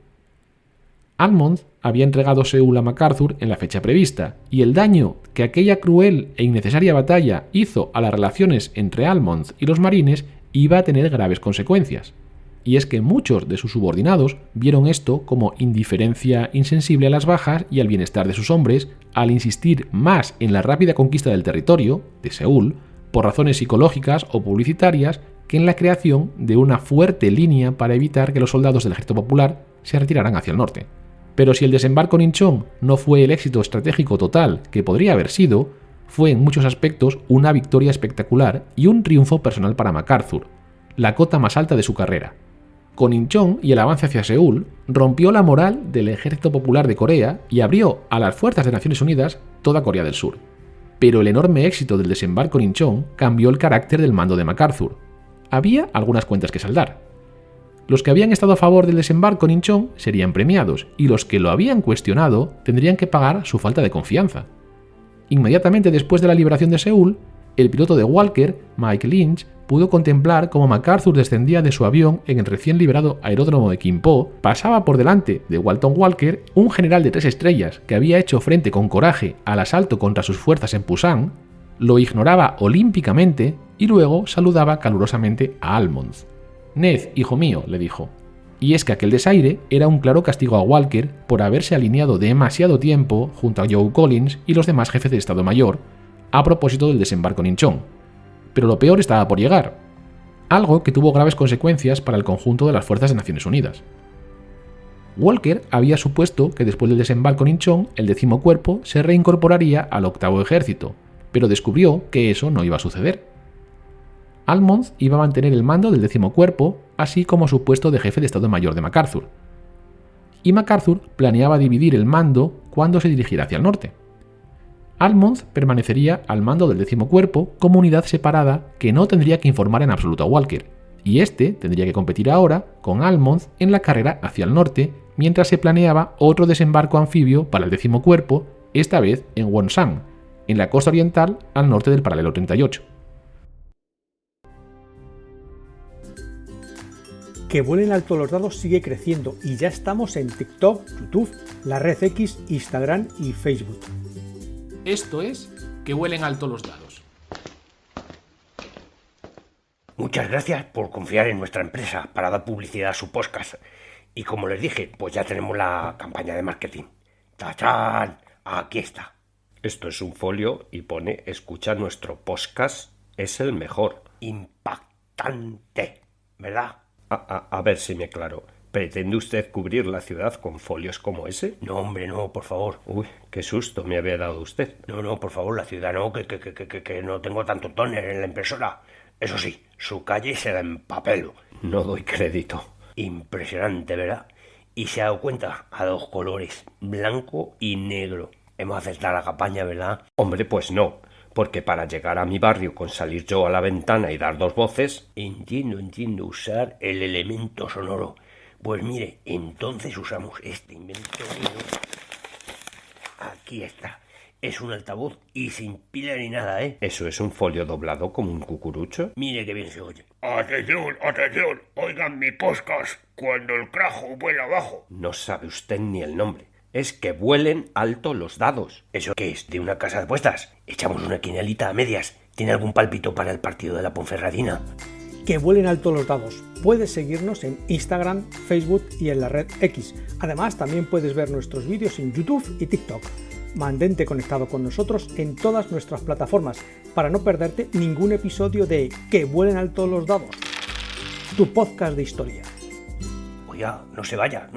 Almond había entregado Seúl a MacArthur en la fecha prevista, y el daño que aquella cruel e innecesaria batalla hizo a las relaciones entre Almond y los marines iba a tener graves consecuencias. Y es que muchos de sus subordinados vieron esto como indiferencia insensible a las bajas y al bienestar de sus hombres, al insistir más en la rápida conquista del territorio, de Seúl, por razones psicológicas o publicitarias, que en la creación de una fuerte línea para evitar que los soldados del Ejército Popular se retiraran hacia el norte. Pero si el desembarco en Incheon no fue el éxito estratégico total que podría haber sido, fue en muchos aspectos una victoria espectacular y un triunfo personal para MacArthur, la cota más alta de su carrera. Con Incheon y el avance hacia Seúl, rompió la moral del Ejército Popular de Corea y abrió a las fuerzas de Naciones Unidas toda Corea del Sur. Pero el enorme éxito del desembarco en Incheon cambió el carácter del mando de MacArthur. Había algunas cuentas que saldar. Los que habían estado a favor del desembarco en Incheon serían premiados, y los que lo habían cuestionado tendrían que pagar su falta de confianza. Inmediatamente después de la liberación de Seúl, el piloto de Walker, Mike Lynch, pudo contemplar cómo MacArthur descendía de su avión en el recién liberado aeródromo de Quinpo, pasaba por delante de Walton Walker, un general de 3 estrellas que había hecho frente con coraje al asalto contra sus fuerzas en Pusan, lo ignoraba olímpicamente y luego saludaba calurosamente a Almonds. «Ned, hijo mío», le dijo. Y es que aquel desaire era un claro castigo a Walker por haberse alineado demasiado tiempo junto a Joe Collins y los demás jefes de Estado Mayor a propósito del desembarco en Inchon. Pero lo peor estaba por llegar, algo que tuvo graves consecuencias para el conjunto de las fuerzas de Naciones Unidas. Walker había supuesto que después del desembarco en Inchon el 10º Cuerpo se reincorporaría al 8º Ejército, pero descubrió que eso no iba a suceder. Almonds iba a mantener el mando del 10º Cuerpo, así como su puesto de jefe de Estado Mayor de MacArthur. Y MacArthur planeaba dividir el mando cuando se dirigiera hacia el norte. Almonds permanecería al mando del 10º Cuerpo como unidad separada que no tendría que informar en absoluto a Walker, y este tendría que competir ahora con Almonds en la carrera hacia el norte, mientras se planeaba otro desembarco anfibio para el 10º Cuerpo, esta vez en Wonsang, en la costa oriental al norte del paralelo 38. Que vuelen alto los dados sigue creciendo y ya estamos en TikTok, YouTube, la red X, Instagram y Facebook. Esto es Que vuelen alto los dados. Muchas gracias por confiar en nuestra empresa para dar publicidad a su podcast. Y como les dije, pues ya tenemos la campaña de marketing. ¡Tachán! Aquí está. Esto es un folio y pone: escucha nuestro podcast, es el mejor. Impactante, ¿verdad? A ver si me aclaro. ¿Pretende usted cubrir la ciudad con folios como ese? No, hombre, no, por favor. Uy, qué susto me había dado usted. No, por favor, la ciudad no, que no tengo tanto tóner en la impresora. Eso sí, su calle se la empapelo. No doy crédito. Impresionante, ¿verdad? Y se ha dado cuenta, a 2 colores, blanco y negro. Hemos acertado la campaña, ¿verdad? Hombre, pues no, porque para llegar a mi barrio con salir yo a la ventana y dar 2 voces... Entiendo, usar el elemento sonoro. Pues mire, entonces usamos este invento. Aquí está. Es un altavoz y sin pila ni nada, ¿eh? ¿Eso es un folio doblado como un cucurucho? Mire que bien se oye. ¡Atención! Oigan mi podcast cuando el crajo vuela abajo. No sabe usted ni el nombre. Es que vuelen alto los dados. ¿Eso qué es? ¿De una casa de apuestas? Echamos una quinielita a medias. ¿Tiene algún pálpito para el partido de la Ponferradina? Que vuelen alto los dados. Puedes seguirnos en Instagram, Facebook y en la red X. Además, también puedes ver nuestros vídeos en YouTube y TikTok. Mantente conectado con nosotros en todas nuestras plataformas para no perderte ningún episodio de Que vuelen alto los dados, tu podcast de historia. Oiga, no se vaya.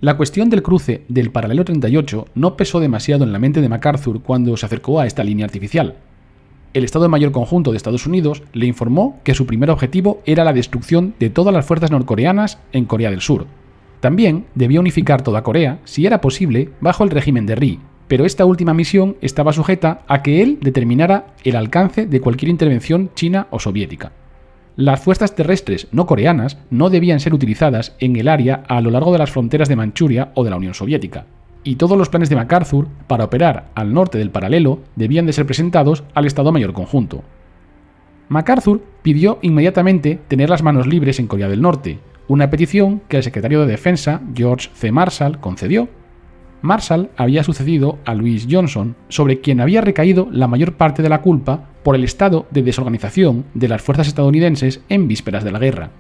La cuestión del cruce del paralelo 38 no pesó demasiado en la mente de MacArthur cuando se acercó a esta línea artificial. El Estado Mayor Conjunto de Estados Unidos le informó que su primer objetivo era la destrucción de todas las fuerzas norcoreanas en Corea del Sur. También debía unificar toda Corea, si era posible, bajo el régimen de Ri, pero esta última misión estaba sujeta a que él determinara el alcance de cualquier intervención china o soviética. Las fuerzas terrestres no coreanas no debían ser utilizadas en el área a lo largo de las fronteras de Manchuria o de la Unión Soviética, y todos los planes de MacArthur para operar al norte del paralelo debían de ser presentados al Estado Mayor Conjunto. MacArthur pidió inmediatamente tener las manos libres en Corea del Norte, una petición que el secretario de Defensa, George C. Marshall, concedió. Marshall había sucedido a Louis Johnson, sobre quien había recaído la mayor parte de la culpa por el estado de desorganización de las fuerzas estadounidenses en vísperas de la guerra.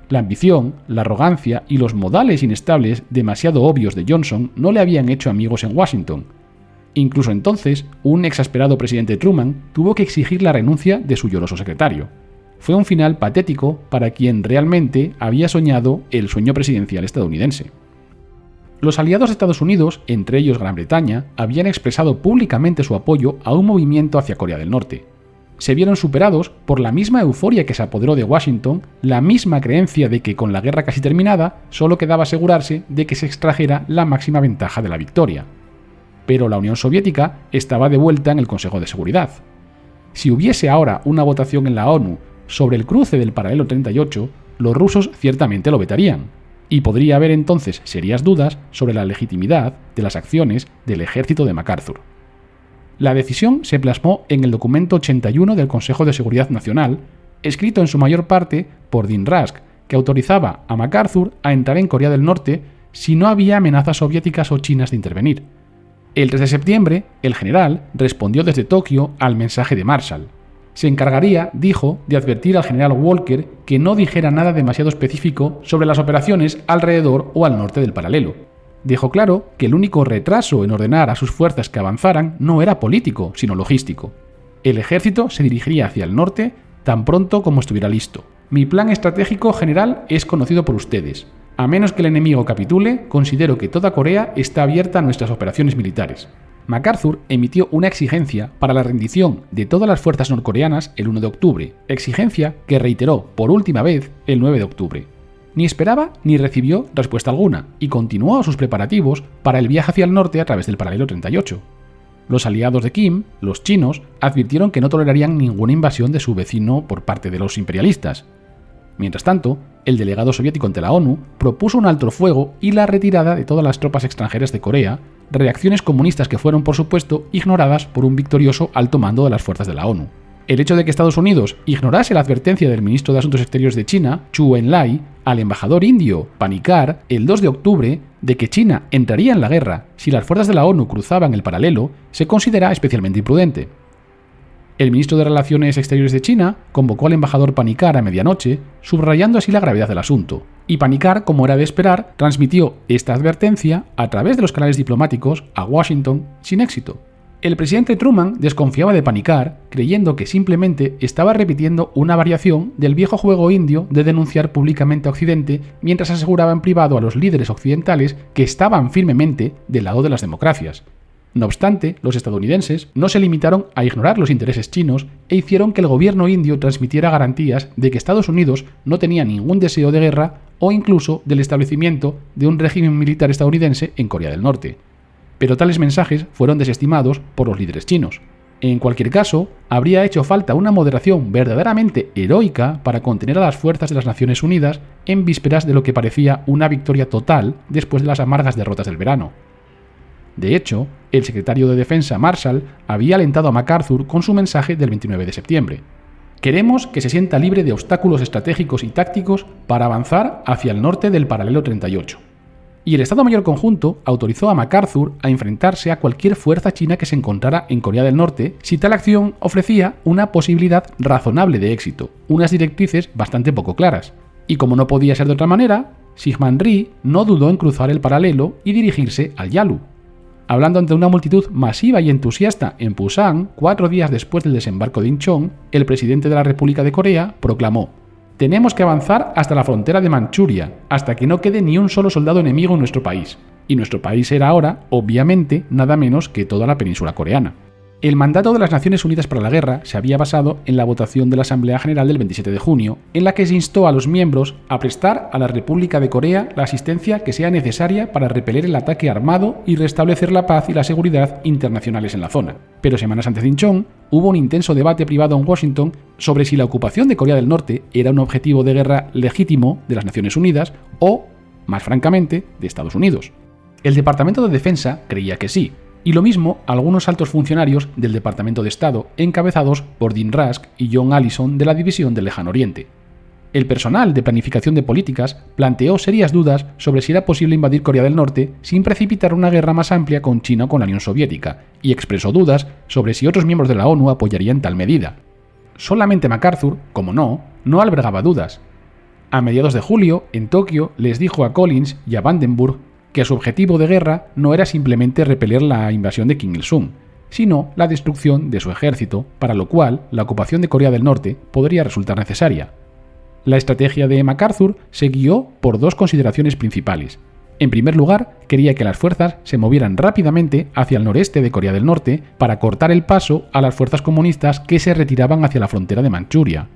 La ambición, la arrogancia y los modales inestables demasiado obvios de Johnson no le habían hecho amigos en Washington. Incluso entonces, un exasperado presidente Truman tuvo que exigir la renuncia de su lloroso secretario. Fue un final patético para quien realmente había soñado el sueño presidencial estadounidense. Los aliados de Estados Unidos, entre ellos Gran Bretaña, habían expresado públicamente su apoyo a un movimiento hacia Corea del Norte. Se vieron superados por la misma euforia que se apoderó de Washington, la misma creencia de que con la guerra casi terminada, solo quedaba asegurarse de que se extrajera la máxima ventaja de la victoria. Pero la Unión Soviética estaba de vuelta en el Consejo de Seguridad. Si hubiese ahora una votación en la ONU sobre el cruce del paralelo 38, los rusos ciertamente lo vetarían, y podría haber entonces serias dudas sobre la legitimidad de las acciones del ejército de MacArthur. La decisión se plasmó en el documento 81 del Consejo de Seguridad Nacional, escrito en su mayor parte por Dean Rusk, que autorizaba a MacArthur a entrar en Corea del Norte si no había amenazas soviéticas o chinas de intervenir. El 3 de septiembre, el general respondió desde Tokio al mensaje de Marshall. Se encargaría, dijo, de advertir al general Walker que no dijera nada demasiado específico sobre las operaciones alrededor o al norte del paralelo. Dejó claro que el único retraso en ordenar a sus fuerzas que avanzaran no era político, sino logístico. El ejército se dirigiría hacia el norte tan pronto como estuviera listo. Mi plan estratégico general es conocido por ustedes. A menos que el enemigo capitule, considero que toda Corea está abierta a nuestras operaciones militares. MacArthur emitió una exigencia para la rendición de todas las fuerzas norcoreanas el 1 de octubre, exigencia que reiteró por última vez el 9 de octubre. Ni esperaba ni recibió respuesta alguna, y continuó sus preparativos para el viaje hacia el norte a través del paralelo 38. Los aliados de Kim, los chinos, advirtieron que no tolerarían ninguna invasión de su vecino por parte de los imperialistas. Mientras tanto, el delegado soviético ante la ONU propuso un alto el fuego y la retirada de todas las tropas extranjeras de Corea, reacciones comunistas que fueron, por supuesto, ignoradas por un victorioso alto mando de las fuerzas de la ONU. El hecho de que Estados Unidos ignorase la advertencia del ministro de Asuntos Exteriores de China, Chu Enlai, al embajador indio Panikkar el 2 de octubre de que China entraría en la guerra si las fuerzas de la ONU cruzaban el paralelo, se considera especialmente imprudente. El ministro de Relaciones Exteriores de China convocó al embajador Panikkar a medianoche, subrayando así la gravedad del asunto, y Panikkar, como era de esperar, transmitió esta advertencia a través de los canales diplomáticos a Washington sin éxito. El presidente Truman desconfiaba de Panikkar, creyendo que simplemente estaba repitiendo una variación del viejo juego indio de denunciar públicamente a Occidente mientras aseguraba en privado a los líderes occidentales que estaban firmemente del lado de las democracias. No obstante, los estadounidenses no se limitaron a ignorar los intereses chinos e hicieron que el gobierno indio transmitiera garantías de que Estados Unidos no tenía ningún deseo de guerra o incluso del establecimiento de un régimen militar estadounidense en Corea del Norte. Pero tales mensajes fueron desestimados por los líderes chinos. En cualquier caso, habría hecho falta una moderación verdaderamente heroica para contener a las fuerzas de las Naciones Unidas en vísperas de lo que parecía una victoria total después de las amargas derrotas del verano. De hecho, el secretario de Defensa Marshall había alentado a MacArthur con su mensaje del 29 de septiembre. Queremos que se sienta libre de obstáculos estratégicos y tácticos para avanzar hacia el norte del paralelo 38. Y el Estado Mayor Conjunto autorizó a MacArthur a enfrentarse a cualquier fuerza china que se encontrara en Corea del Norte si tal acción ofrecía una posibilidad razonable de éxito, unas directrices bastante poco claras. Y como no podía ser de otra manera, Syngman Rhee no dudó en cruzar el paralelo y dirigirse al Yalu. Hablando ante una multitud masiva y entusiasta en Pusan, 4 días después del desembarco de Incheon, el presidente de la República de Corea proclamó: «Tenemos que avanzar hasta la frontera de Manchuria, hasta que no quede ni un solo soldado enemigo en nuestro país». Y nuestro país era ahora, obviamente, nada menos que toda la península coreana. El mandato de las Naciones Unidas para la Guerra se había basado en la votación de la Asamblea General del 27 de junio, en la que se instó a los miembros a prestar a la República de Corea la asistencia que sea necesaria para repeler el ataque armado y restablecer la paz y la seguridad internacionales en la zona. Pero semanas antes de Incheon, hubo un intenso debate privado en Washington sobre si la ocupación de Corea del Norte era un objetivo de guerra legítimo de las Naciones Unidas o, más francamente, de Estados Unidos. El Departamento de Defensa creía que sí, y lo mismo algunos altos funcionarios del Departamento de Estado, encabezados por Dean Rusk y John Allison de la División del Lejano Oriente. El personal de planificación de políticas planteó serias dudas sobre si era posible invadir Corea del Norte sin precipitar una guerra más amplia con China o con la Unión Soviética, y expresó dudas sobre si otros miembros de la ONU apoyarían tal medida. Solamente MacArthur, como no albergaba dudas. A mediados de julio, en Tokio, les dijo a Collins y a Vandenberg que su objetivo de guerra no era simplemente repeler la invasión de Kim Il-sung, sino la destrucción de su ejército, para lo cual la ocupación de Corea del Norte podría resultar necesaria. La estrategia de MacArthur se guió por dos consideraciones principales. En primer lugar, quería que las fuerzas se movieran rápidamente hacia el noreste de Corea del Norte para cortar el paso a las fuerzas comunistas que se retiraban hacia la frontera de Manchuria.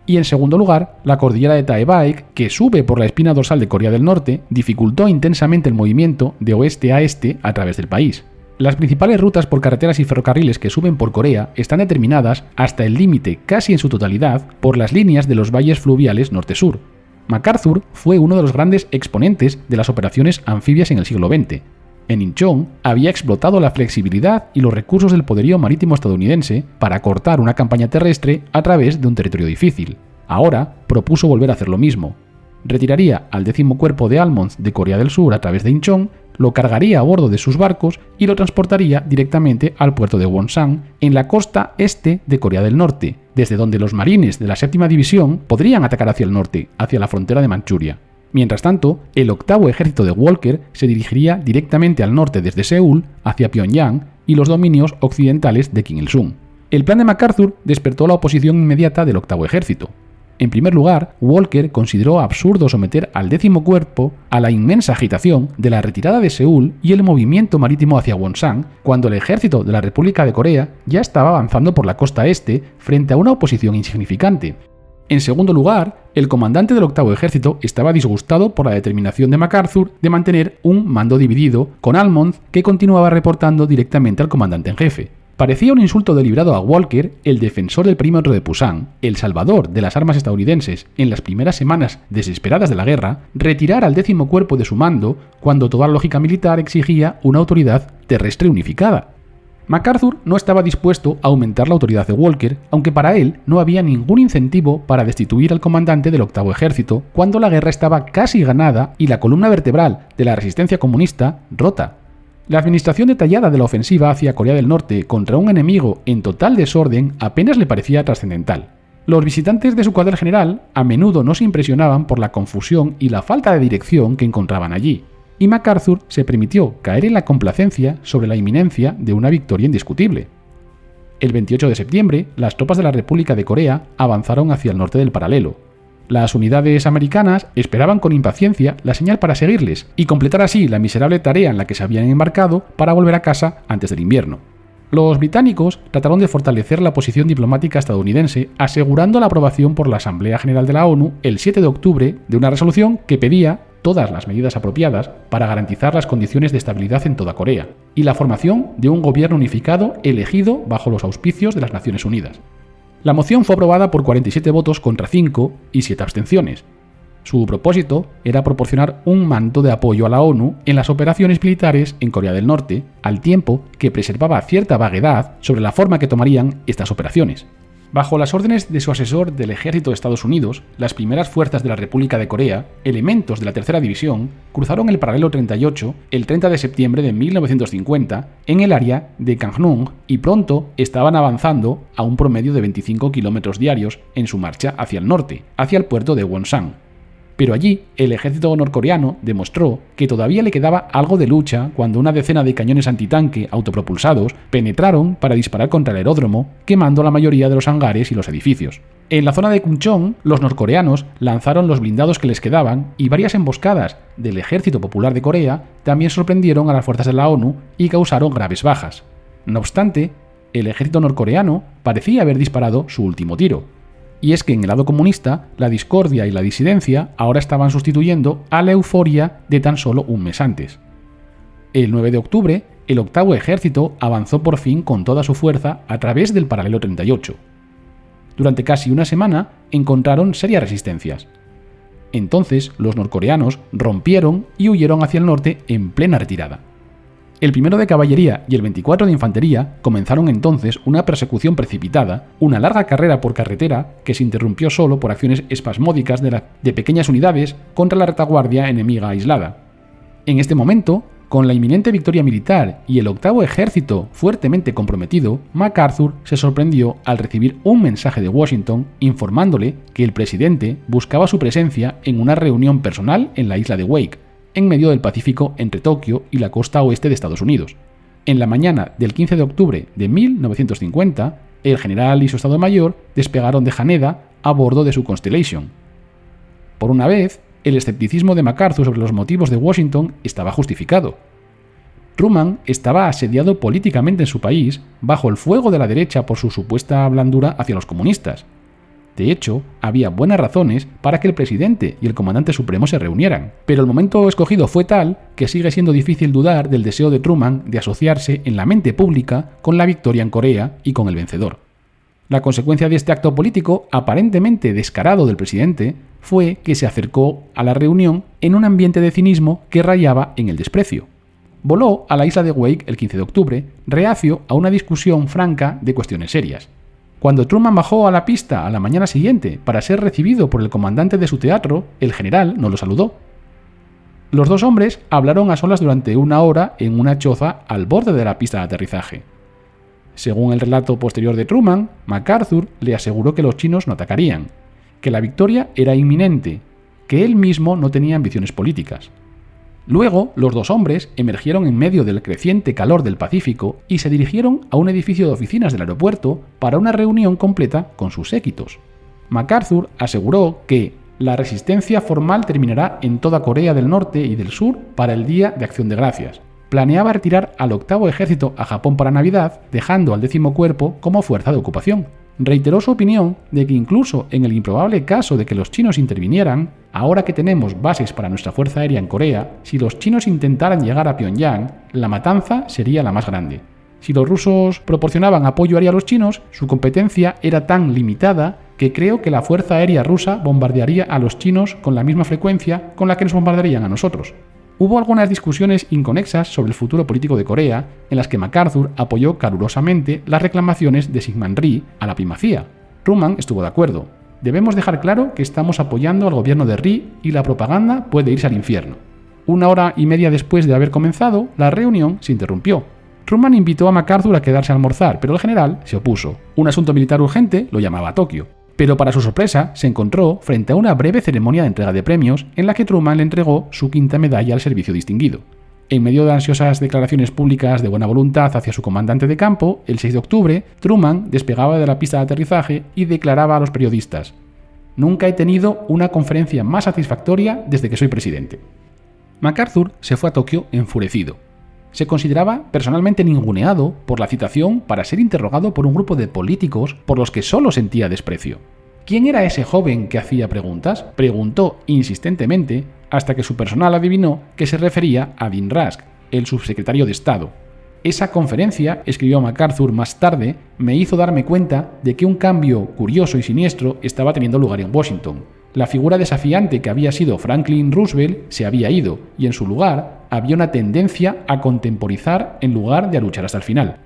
Y en segundo lugar, la cordillera de Taebaek, que sube por la espina dorsal de Corea del Norte, dificultó intensamente el movimiento de oeste a este a través del país. Las principales rutas por carreteras y ferrocarriles que suben por Corea están determinadas hasta el límite casi en su totalidad por las líneas de los valles fluviales norte-sur. MacArthur fue uno de los grandes exponentes de las operaciones anfibias en el siglo XX. En Incheon había explotado la flexibilidad y los recursos del poderío marítimo estadounidense para cortar una campaña terrestre a través de un territorio difícil. Ahora propuso volver a hacer lo mismo. Retiraría al 10º Cuerpo de Almond de Corea del Sur a través de Incheon, lo cargaría a bordo de sus barcos y lo transportaría directamente al puerto de Wonsan, en la costa este de Corea del Norte, desde donde los marines de la 7ª División podrían atacar hacia el norte, hacia la frontera de Manchuria. Mientras tanto, el 8º ejército de Walker se dirigiría directamente al norte desde Seúl hacia Pyongyang y los dominios occidentales de Kim Il-sung. El plan de MacArthur despertó la oposición inmediata del 8º ejército. En primer lugar, Walker consideró absurdo someter al 10º Cuerpo a la inmensa agitación de la retirada de Seúl y el movimiento marítimo hacia Wonsan, cuando el ejército de la República de Corea ya estaba avanzando por la costa este frente a una oposición insignificante. En segundo lugar, el comandante del 8º ejército estaba disgustado por la determinación de MacArthur de mantener un mando dividido, con Almond que continuaba reportando directamente al comandante en jefe. Parecía un insulto deliberado a Walker, el defensor del perímetro de Pusan, el salvador de las armas estadounidenses en las primeras semanas desesperadas de la guerra, retirar al 10º Cuerpo de su mando cuando toda lógica militar exigía una autoridad terrestre unificada. MacArthur no estaba dispuesto a aumentar la autoridad de Walker, aunque para él no había ningún incentivo para destituir al comandante del 8º ejército cuando la guerra estaba casi ganada y la columna vertebral de la resistencia comunista rota. La administración detallada de la ofensiva hacia Corea del Norte contra un enemigo en total desorden apenas le parecía trascendental. Los visitantes de su cuartel general a menudo no se impresionaban por la confusión y la falta de dirección que encontraban allí, y MacArthur se permitió caer en la complacencia sobre la inminencia de una victoria indiscutible. El 28 de septiembre, las tropas de la República de Corea avanzaron hacia el norte del paralelo. Las unidades americanas esperaban con impaciencia la señal para seguirles y completar así la miserable tarea en la que se habían embarcado para volver a casa antes del invierno. Los británicos trataron de fortalecer la posición diplomática estadounidense asegurando la aprobación por la Asamblea General de la ONU el 7 de octubre de una resolución que pedía todas las medidas apropiadas para garantizar las condiciones de estabilidad en toda Corea y la formación de un gobierno unificado elegido bajo los auspicios de las Naciones Unidas. La moción fue aprobada por 47 votos contra 5 y 7 abstenciones. Su propósito era proporcionar un manto de apoyo a la ONU en las operaciones militares en Corea del Norte, al tiempo que preservaba cierta vaguedad sobre la forma que tomarían estas operaciones. Bajo las órdenes de su asesor del ejército de Estados Unidos, las primeras fuerzas de la República de Corea, elementos de la 3ª División, cruzaron el paralelo 38 el 30 de septiembre de 1950 en el área de Gangnung y pronto estaban avanzando a un promedio de 25 kilómetros diarios en su marcha hacia el norte, hacia el puerto de Wonsan. Pero allí, el ejército norcoreano demostró que todavía le quedaba algo de lucha cuando una decena de cañones antitanque autopropulsados penetraron para disparar contra el aeródromo, quemando la mayoría de los hangares y los edificios. En la zona de Kuncheon, los norcoreanos lanzaron los blindados que les quedaban y varias emboscadas del Ejército Popular de Corea también sorprendieron a las fuerzas de la ONU y causaron graves bajas. No obstante, el ejército norcoreano parecía haber disparado su último tiro. Y es que en el lado comunista, la discordia y la disidencia ahora estaban sustituyendo a la euforia de tan solo un mes antes. El 9 de octubre, el 8º ejército avanzó por fin con toda su fuerza a través del paralelo 38. Durante casi una semana encontraron serias resistencias. Entonces los norcoreanos rompieron y huyeron hacia el norte en plena retirada. El 1º de caballería y el 24 de infantería comenzaron entonces una persecución precipitada, una larga carrera por carretera que se interrumpió solo por acciones espasmódicas de pequeñas unidades contra la retaguardia enemiga aislada. En este momento, con la inminente victoria militar y el 8º ejército fuertemente comprometido, MacArthur se sorprendió al recibir un mensaje de Washington informándole que el presidente buscaba su presencia en una reunión personal en la isla de Wake, en medio del Pacífico entre Tokio y la costa oeste de Estados Unidos. En la mañana del 15 de octubre de 1950, el general y su Estado Mayor despegaron de Haneda a bordo de su Constellation. Por una vez, el escepticismo de MacArthur sobre los motivos de Washington estaba justificado. Truman estaba asediado políticamente en su país bajo el fuego de la derecha por su supuesta blandura hacia los comunistas. De hecho, había buenas razones para que el presidente y el comandante supremo se reunieran, pero el momento escogido fue tal que sigue siendo difícil dudar del deseo de Truman de asociarse en la mente pública con la victoria en Corea y con el vencedor. La consecuencia de este acto político aparentemente descarado del presidente fue que se acercó a la reunión en un ambiente de cinismo que rayaba en el desprecio. Voló a la isla de Wake el 15 de octubre, reacio a una discusión franca de cuestiones serias. Cuando Truman bajó a la pista a la mañana siguiente para ser recibido por el comandante de su teatro, el general no lo saludó. Los dos hombres hablaron a solas durante 1 hora en una choza al borde de la pista de aterrizaje. Según el relato posterior de Truman, MacArthur le aseguró que los chinos no atacarían, que la victoria era inminente, que él mismo no tenía ambiciones políticas. Luego, los dos hombres emergieron en medio del creciente calor del Pacífico y se dirigieron a un edificio de oficinas del aeropuerto para una reunión completa con sus séquitos. MacArthur aseguró que la resistencia formal terminará en toda Corea del Norte y del Sur para el Día de Acción de Gracias. Planeaba retirar al 8º ejército a Japón para Navidad, dejando al 10º cuerpo como fuerza de ocupación. Reiteró su opinión de que incluso en el improbable caso de que los chinos intervinieran, ahora que tenemos bases para nuestra fuerza aérea en Corea, si los chinos intentaran llegar a Pyongyang, la matanza sería la más grande. Si los rusos proporcionaban apoyo aéreo a los chinos, su competencia era tan limitada que creo que la fuerza aérea rusa bombardearía a los chinos con la misma frecuencia con la que nos bombardearían a nosotros. Hubo algunas discusiones inconexas sobre el futuro político de Corea, en las que MacArthur apoyó calurosamente las reclamaciones de Syngman Rhee a la primacía. Truman estuvo de acuerdo. Debemos dejar claro que estamos apoyando al gobierno de Rhee y la propaganda puede irse al infierno. 1 hora y media después de haber comenzado, la reunión se interrumpió. Truman invitó a MacArthur a quedarse a almorzar, pero el general se opuso. Un asunto militar urgente lo llamaba a Tokio. Pero para su sorpresa, se encontró frente a una breve ceremonia de entrega de premios en la que Truman le entregó su 5ª medalla al servicio distinguido. En medio de ansiosas declaraciones públicas de buena voluntad hacia su comandante de campo, el 6 de octubre, Truman despegaba de la pista de aterrizaje y declaraba a los periodistas: «Nunca he tenido una conferencia más satisfactoria desde que soy presidente». MacArthur se fue a Tokio enfurecido. Se consideraba personalmente ninguneado por la citación para ser interrogado por un grupo de políticos por los que solo sentía desprecio. ¿Quién era ese joven que hacía preguntas? Preguntó insistentemente hasta que su personal adivinó que se refería a Dean Rusk, el subsecretario de Estado. Esa conferencia, escribió MacArthur más tarde, me hizo darme cuenta de que un cambio curioso y siniestro estaba teniendo lugar en Washington. La figura desafiante que había sido Franklin Roosevelt se había ido, y en su lugar había una tendencia a contemporizar en lugar de a luchar hasta el final.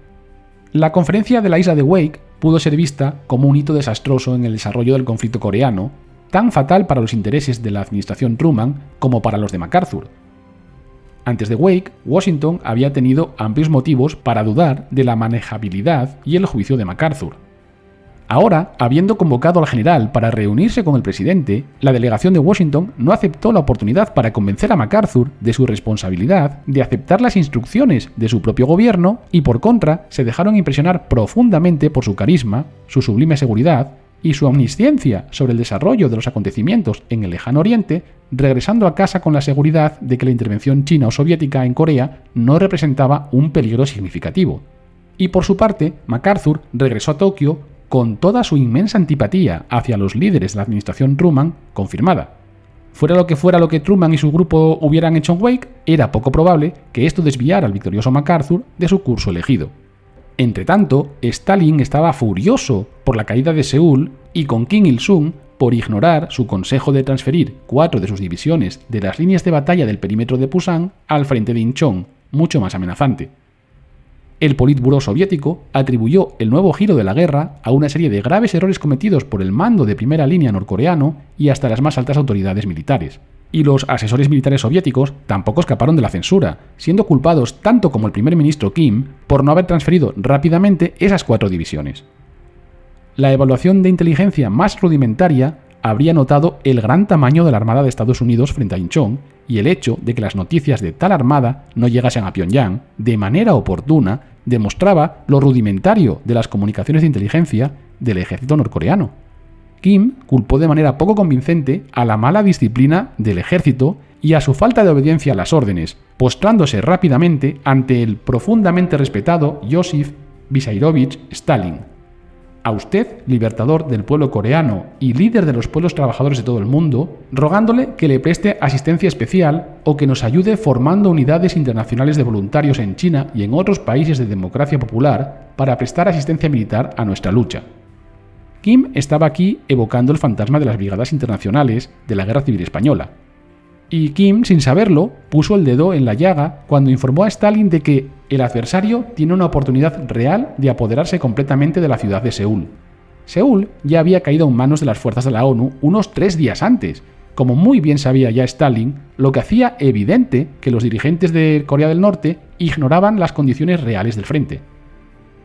La conferencia de la isla de Wake pudo ser vista como un hito desastroso en el desarrollo del conflicto coreano, tan fatal para los intereses de la administración Truman como para los de MacArthur. Antes de Wake, Washington había tenido amplios motivos para dudar de la manejabilidad y el juicio de MacArthur. Ahora, habiendo convocado al general para reunirse con el presidente, la delegación de Washington no aceptó la oportunidad para convencer a MacArthur de su responsabilidad de aceptar las instrucciones de su propio gobierno y, por contra, se dejaron impresionar profundamente por su carisma, su sublime seguridad y su omnisciencia sobre el desarrollo de los acontecimientos en el lejano oriente, regresando a casa con la seguridad de que la intervención china o soviética en Corea no representaba un peligro significativo. Y por su parte, MacArthur regresó a Tokio con toda su inmensa antipatía hacia los líderes de la administración Truman confirmada. Fuera lo que Truman y su grupo hubieran hecho en Wake, era poco probable que esto desviara al victorioso MacArthur de su curso elegido. Entretanto, Stalin estaba furioso por la caída de Seúl y con Kim Il-sung por ignorar su consejo de transferir 4 de sus divisiones de las líneas de batalla del perímetro de Pusan al frente de Incheon, mucho más amenazante. El Politburó soviético atribuyó el nuevo giro de la guerra a una serie de graves errores cometidos por el mando de primera línea norcoreano y hasta las más altas autoridades militares. Y los asesores militares soviéticos tampoco escaparon de la censura, siendo culpados tanto como el primer ministro Kim por no haber transferido rápidamente esas 4 divisiones. La evaluación de inteligencia más rudimentaria habría notado el gran tamaño de la Armada de Estados Unidos frente a Inchon y el hecho de que las noticias de tal armada no llegasen a Pyongyang de manera oportuna demostraba lo rudimentario de las comunicaciones de inteligencia del ejército norcoreano. Kim culpó de manera poco convincente a la mala disciplina del ejército y a su falta de obediencia a las órdenes, postrándose rápidamente ante el profundamente respetado Joseph Vissarionovich Stalin. A usted, libertador del pueblo coreano y líder de los pueblos trabajadores de todo el mundo, rogándole que le preste asistencia especial o que nos ayude formando unidades internacionales de voluntarios en China y en otros países de democracia popular para prestar asistencia militar a nuestra lucha. Kim estaba aquí evocando el fantasma de las brigadas internacionales de la Guerra Civil Española. Y Kim, sin saberlo, puso el dedo en la llaga cuando informó a Stalin de que el adversario tiene una oportunidad real de apoderarse completamente de la ciudad de Seúl. Seúl ya había caído en manos de las fuerzas de la ONU unos 3 días antes, como muy bien sabía ya Stalin, lo que hacía evidente que los dirigentes de Corea del Norte ignoraban las condiciones reales del frente.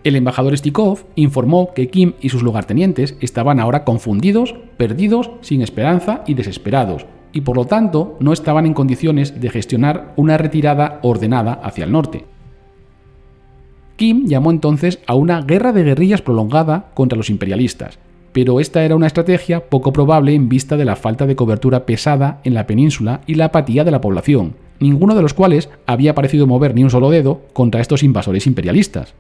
El embajador Stikov informó que Kim y sus lugartenientes estaban ahora confundidos, perdidos, sin esperanza y desesperados, y por lo tanto no estaban en condiciones de gestionar una retirada ordenada hacia el norte. Kim llamó entonces a una guerra de guerrillas prolongada contra los imperialistas, pero esta era una estrategia poco probable en vista de la falta de cobertura pesada en la península y la apatía de la población, ninguno de los cuales había parecido mover ni un solo dedo contra estos invasores imperialistas.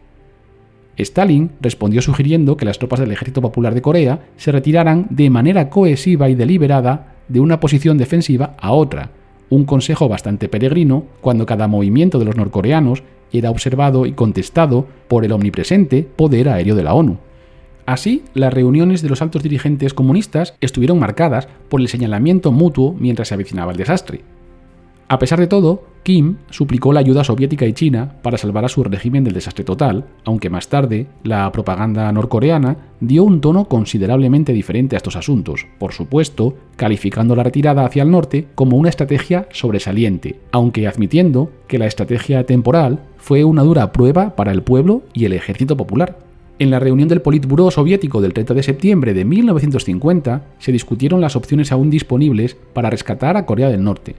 Stalin respondió sugiriendo que las tropas del Ejército Popular de Corea se retiraran de manera cohesiva y deliberada de una posición defensiva a otra, un consejo bastante peregrino cuando cada movimiento de los norcoreanos era observado y contestado por el omnipresente poder aéreo de la ONU. Así, las reuniones de los altos dirigentes comunistas estuvieron marcadas por el señalamiento mutuo mientras se avecinaba el desastre. A pesar de todo, Kim suplicó la ayuda soviética y china para salvar a su régimen del desastre total, aunque más tarde la propaganda norcoreana dio un tono considerablemente diferente a estos asuntos, por supuesto, calificando la retirada hacia el norte como una estrategia sobresaliente, aunque admitiendo que la estrategia temporal fue una dura prueba para el pueblo y el ejército popular. En la reunión del Politburó soviético del 30 de septiembre de 1950 se discutieron las opciones aún disponibles para rescatar a Corea del Norte.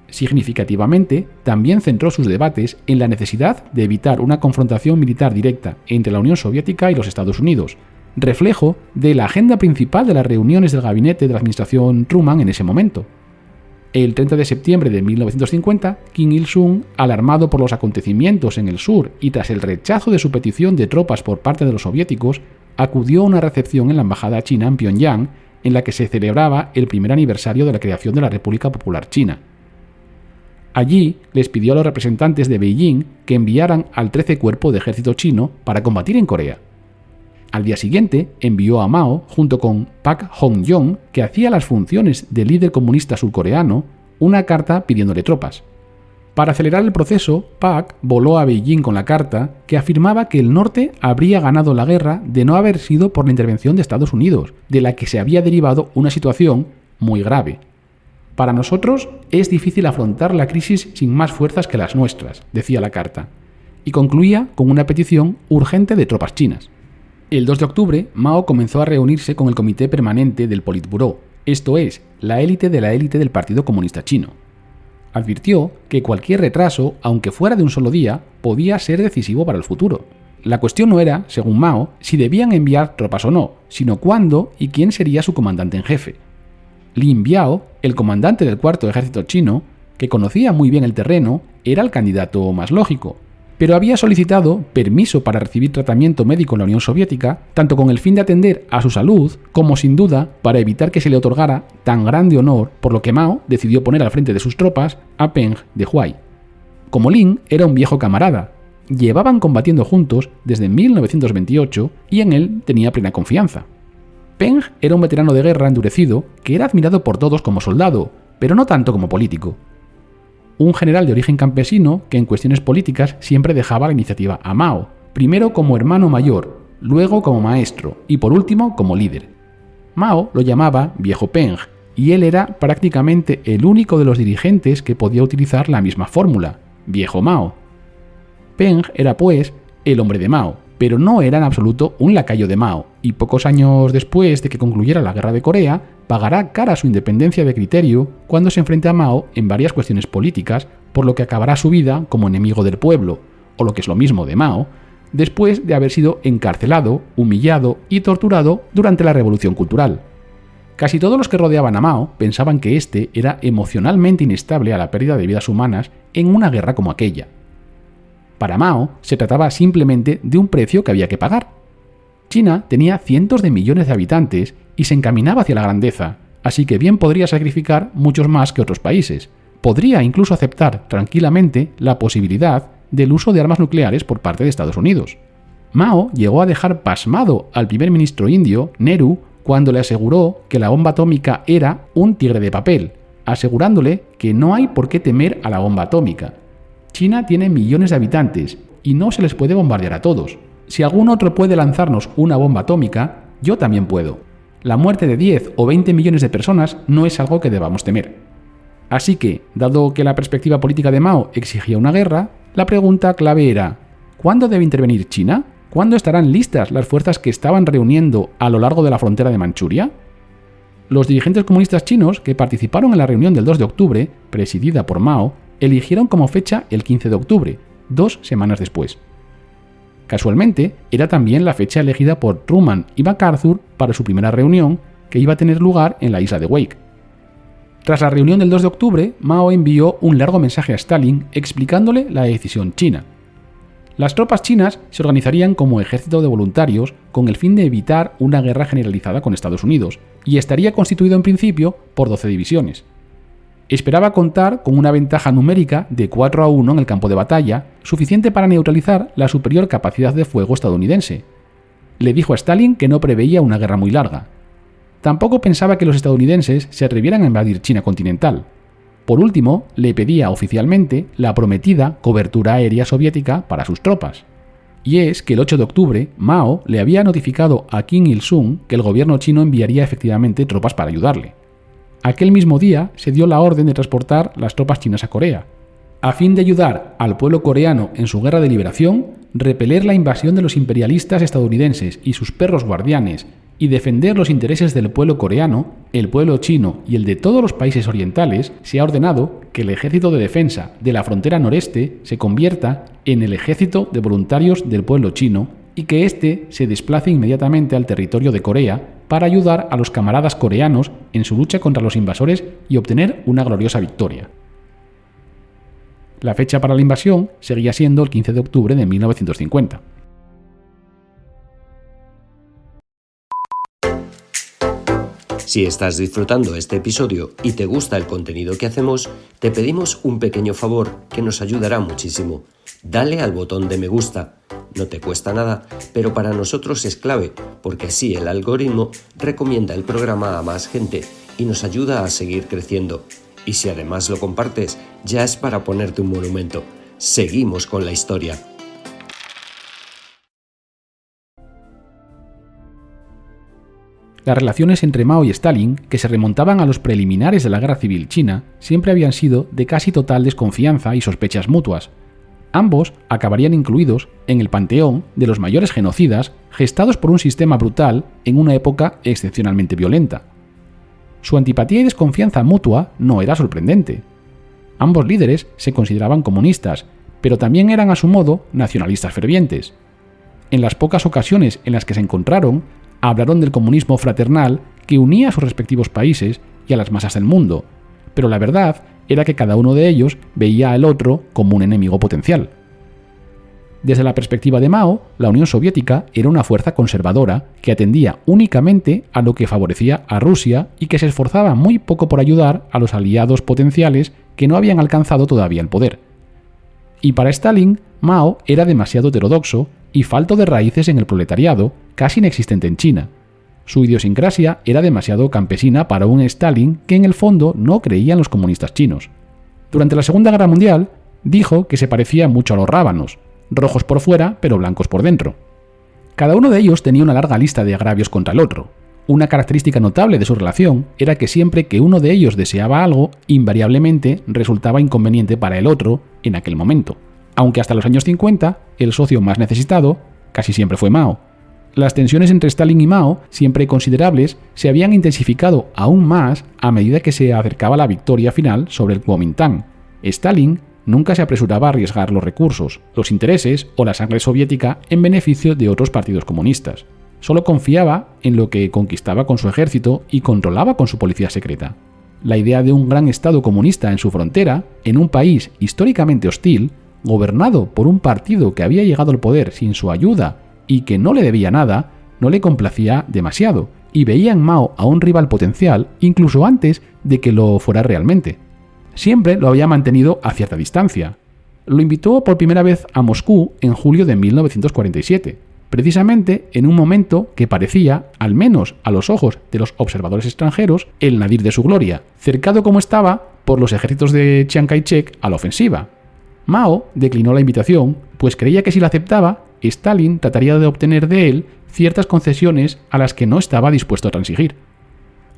Significativamente, también centró sus debates en la necesidad de evitar una confrontación militar directa entre la Unión Soviética y los Estados Unidos, reflejo de la agenda principal de las reuniones del gabinete de la administración Truman en ese momento. El 30 de septiembre de 1950, Kim Il-sung, alarmado por los acontecimientos en el sur y tras el rechazo de su petición de tropas por parte de los soviéticos, acudió a una recepción en la embajada china en Pyongyang, en la que se celebraba el primer aniversario de la creación de la República Popular China. Allí les pidió a los representantes de Beijing que enviaran al 13 Cuerpo de Ejército chino para combatir en Corea. Al día siguiente envió a Mao, junto con Pak Hong-yong, que hacía las funciones de líder comunista surcoreano, una carta pidiéndole tropas. Para acelerar el proceso, Pak voló a Beijing con la carta que afirmaba que el norte habría ganado la guerra de no haber sido por la intervención de Estados Unidos, de la que se había derivado una situación muy grave. Para nosotros es difícil afrontar la crisis sin más fuerzas que las nuestras, decía la carta, y concluía con una petición urgente de tropas chinas. El 2 de octubre, Mao comenzó a reunirse con el Comité Permanente del Politburó, esto es, la élite de la élite del Partido Comunista Chino. Advirtió que cualquier retraso, aunque fuera de un solo día, podía ser decisivo para el futuro. La cuestión no era, según Mao, si debían enviar tropas o no, sino cuándo y quién sería su comandante en jefe. Lin Biao, el comandante del Cuarto Ejército chino, que conocía muy bien el terreno, era el candidato más lógico, pero había solicitado permiso para recibir tratamiento médico en la Unión Soviética, tanto con el fin de atender a su salud, como sin duda para evitar que se le otorgara tan grande honor, por lo que Mao decidió poner al frente de sus tropas a Peng de Huai. Como Lin era un viejo camarada, llevaban combatiendo juntos desde 1928 y en él tenía plena confianza. Peng era un veterano de guerra endurecido que era admirado por todos como soldado, pero no tanto como político. Un general de origen campesino que en cuestiones políticas siempre dejaba la iniciativa a Mao, primero como hermano mayor, luego como maestro y por último como líder. Mao lo llamaba Viejo Peng y él era prácticamente el único de los dirigentes que podía utilizar la misma fórmula, Viejo Mao. Peng era pues el hombre de Mao, pero no era en absoluto un lacayo de Mao, y pocos años después de que concluyera la Guerra de Corea, pagará cara a su independencia de criterio cuando se enfrente a Mao en varias cuestiones políticas, por lo que acabará su vida como enemigo del pueblo, o lo que es lo mismo de Mao, después de haber sido encarcelado, humillado y torturado durante la Revolución Cultural. Casi todos los que rodeaban a Mao pensaban que éste era emocionalmente inestable a la pérdida de vidas humanas en una guerra como aquella. Para Mao se trataba simplemente de un precio que había que pagar. China tenía cientos de millones de habitantes y se encaminaba hacia la grandeza, así que bien podría sacrificar muchos más que otros países. Podría incluso aceptar tranquilamente la posibilidad del uso de armas nucleares por parte de Estados Unidos. Mao llegó a dejar pasmado al primer ministro indio, Nehru, cuando le aseguró que la bomba atómica era un tigre de papel, asegurándole que no hay por qué temer a la bomba atómica. China tiene millones de habitantes y no se les puede bombardear a todos. Si algún otro puede lanzarnos una bomba atómica, yo también puedo. La muerte de 10 o 20 millones de personas no es algo que debamos temer. Así que, dado que la perspectiva política de Mao exigía una guerra, la pregunta clave era: ¿cuándo debe intervenir China? ¿Cuándo estarán listas las fuerzas que estaban reuniendo a lo largo de la frontera de Manchuria? Los dirigentes comunistas chinos que participaron en la reunión del 2 de octubre, presidida por Mao, eligieron como fecha el 15 de octubre, 2 semanas después. Casualmente, era también la fecha elegida por Truman y MacArthur para su primera reunión, que iba a tener lugar en la isla de Wake. Tras la reunión del 2 de octubre, Mao envió un largo mensaje a Stalin explicándole la decisión china. Las tropas chinas se organizarían como ejército de voluntarios con el fin de evitar una guerra generalizada con Estados Unidos, y estaría constituido en principio por 12 divisiones. Esperaba contar con una ventaja numérica de 4-1 en el campo de batalla, suficiente para neutralizar la superior capacidad de fuego estadounidense. Le dijo a Stalin que no preveía una guerra muy larga. Tampoco pensaba que los estadounidenses se atrevieran a invadir China continental. Por último, le pedía oficialmente la prometida cobertura aérea soviética para sus tropas. Y es que el 8 de octubre, Mao le había notificado a Kim Il-sung que el gobierno chino enviaría efectivamente tropas para ayudarle. Aquel mismo día se dio la orden de transportar las tropas chinas a Corea, a fin de ayudar al pueblo coreano en su guerra de liberación, repeler la invasión de los imperialistas estadounidenses y sus perros guardianes, y defender los intereses del pueblo coreano, el pueblo chino y el de todos los países orientales. Se ha ordenado que el Ejército de Defensa de la Frontera Noreste se convierta en el Ejército de Voluntarios del Pueblo Chino y que éste se desplace inmediatamente al territorio de Corea para ayudar a los camaradas coreanos en su lucha contra los invasores y obtener una gloriosa victoria. La fecha para la invasión seguía siendo el 15 de octubre de 1950. Si estás disfrutando este episodio y te gusta el contenido que hacemos, te pedimos un pequeño favor que nos ayudará muchísimo. Dale al botón de me gusta. No te cuesta nada, pero para nosotros es clave, porque así el algoritmo recomienda el programa a más gente y nos ayuda a seguir creciendo. Y si además lo compartes, ya es para ponerte un monumento. Seguimos con la historia. Las relaciones entre Mao y Stalin, que se remontaban a los preliminares de la Guerra Civil China, siempre habían sido de casi total desconfianza y sospechas mutuas. Ambos acabarían incluidos en el panteón de los mayores genocidas gestados por un sistema brutal en una época excepcionalmente violenta. Su antipatía y desconfianza mutua no era sorprendente. Ambos líderes se consideraban comunistas, pero también eran a su modo nacionalistas fervientes. En las pocas ocasiones en las que se encontraron, hablaron del comunismo fraternal que unía a sus respectivos países y a las masas del mundo, pero la verdad era que cada uno de ellos veía al otro como un enemigo potencial. Desde la perspectiva de Mao, la Unión Soviética era una fuerza conservadora que atendía únicamente a lo que favorecía a Rusia y que se esforzaba muy poco por ayudar a los aliados potenciales que no habían alcanzado todavía el poder. Y para Stalin, Mao era demasiado heterodoxo y falto de raíces en el proletariado, casi inexistente en China. Su idiosincrasia era demasiado campesina para un Stalin que en el fondo no creía en los comunistas chinos. Durante la Segunda Guerra Mundial, dijo que se parecía mucho a los rábanos, rojos por fuera pero blancos por dentro. Cada uno de ellos tenía una larga lista de agravios contra el otro. Una característica notable de su relación era que siempre que uno de ellos deseaba algo, invariablemente resultaba inconveniente para el otro en aquel momento. Aunque hasta los años 50, el socio más necesitado casi siempre fue Mao. Las tensiones entre Stalin y Mao, siempre considerables, se habían intensificado aún más a medida que se acercaba la victoria final sobre el Kuomintang. Stalin nunca se apresuraba a arriesgar los recursos, los intereses o la sangre soviética en beneficio de otros partidos comunistas. Solo confiaba en lo que conquistaba con su ejército y controlaba con su policía secreta. La idea de un gran Estado comunista en su frontera, en un país históricamente hostil, gobernado por un partido que había llegado al poder sin su ayuda y que no le debía nada, no le complacía demasiado, y veía en Mao a un rival potencial incluso antes de que lo fuera realmente. Siempre lo había mantenido a cierta distancia. Lo invitó por primera vez a Moscú en julio de 1947, precisamente en un momento que parecía, al menos a los ojos de los observadores extranjeros, el nadir de su gloria, cercado como estaba por los ejércitos de Chiang Kai-shek a la ofensiva. Mao declinó la invitación, pues creía que si la aceptaba, Stalin trataría de obtener de él ciertas concesiones a las que no estaba dispuesto a transigir.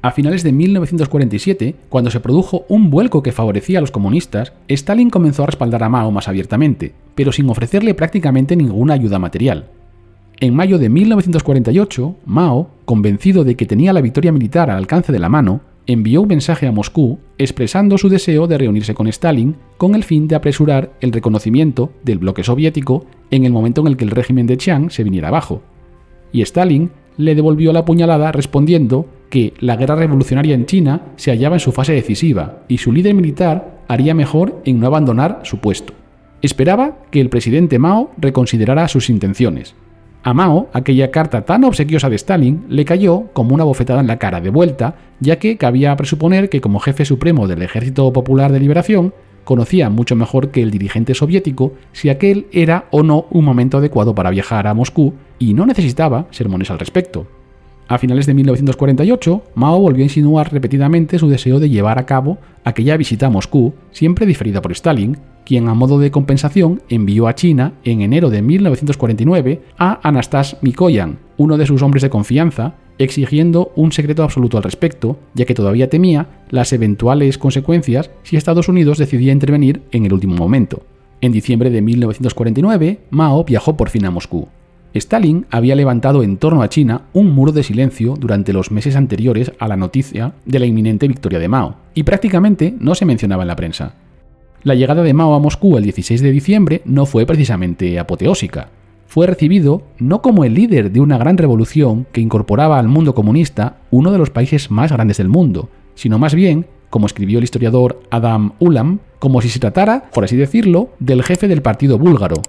A finales de 1947, cuando se produjo un vuelco que favorecía a los comunistas, Stalin comenzó a respaldar a Mao más abiertamente, pero sin ofrecerle prácticamente ninguna ayuda material. En mayo de 1948, Mao, convencido de que tenía la victoria militar al alcance de la mano, envió un mensaje a Moscú expresando su deseo de reunirse con Stalin con el fin de apresurar el reconocimiento del bloque soviético en el momento en el que el régimen de Chiang se viniera abajo. Y Stalin le devolvió la puñalada respondiendo que la guerra revolucionaria en China se hallaba en su fase decisiva y su líder militar haría mejor en no abandonar su puesto. Esperaba que el presidente Mao reconsiderara sus intenciones. A Mao, aquella carta tan obsequiosa de Stalin le cayó como una bofetada en la cara de vuelta, ya que cabía presuponer que como jefe supremo del Ejército Popular de Liberación, conocía mucho mejor que el dirigente soviético si aquel era o no un momento adecuado para viajar a Moscú y no necesitaba sermones al respecto. A finales de 1948, Mao volvió a insinuar repetidamente su deseo de llevar a cabo aquella visita a Moscú, siempre diferida por Stalin, quien a modo de compensación envió a China en enero de 1949 a Anastas Mikoyan, uno de sus hombres de confianza, exigiendo un secreto absoluto al respecto, ya que todavía temía las eventuales consecuencias si Estados Unidos decidía intervenir en el último momento. En diciembre de 1949, Mao viajó por fin a Moscú. Stalin había levantado en torno a China un muro de silencio durante los meses anteriores a la noticia de la inminente victoria de Mao, y prácticamente no se mencionaba en la prensa. La llegada de Mao a Moscú el 16 de diciembre no fue precisamente apoteósica. Fue recibido no como el líder de una gran revolución que incorporaba al mundo comunista uno de los países más grandes del mundo, sino más bien, como escribió el historiador Adam Ulam, como si se tratara, por así decirlo, del jefe del partido búlgaro.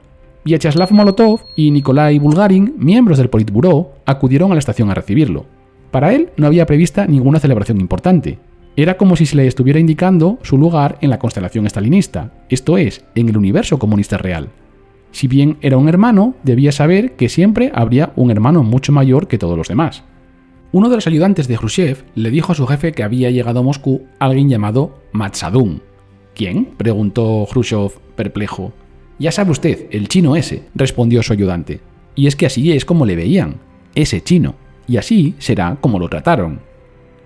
Vyacheslav Molotov y Nikolai Bulgarin, miembros del Politburó, acudieron a la estación a recibirlo. Para él no había prevista ninguna celebración importante. Era como si se le estuviera indicando su lugar en la constelación estalinista, esto es, en el universo comunista real. Si bien era un hermano, debía saber que siempre habría un hermano mucho mayor que todos los demás. Uno de los ayudantes de Khrushchev le dijo a su jefe que había llegado a Moscú alguien llamado Matsadum. ¿Quién?, preguntó Khrushchev perplejo. Ya sabe usted, el chino ese, respondió su ayudante. Y es que así es como le veían, ese chino, y así será como lo trataron.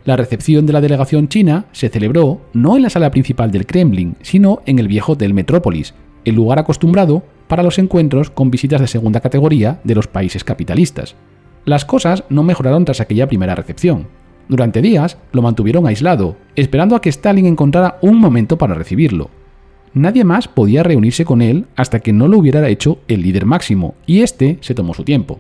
La recepción de la delegación china se celebró no en la sala principal del Kremlin, sino en el viejo Hotel Metrópolis, el lugar acostumbrado para los encuentros con visitas de segunda categoría de los países capitalistas. Las cosas no mejoraron tras aquella primera recepción. Durante días lo mantuvieron aislado, esperando a que Stalin encontrara un momento para recibirlo. Nadie más podía reunirse con él hasta que no lo hubiera hecho el líder máximo, y este se tomó su tiempo.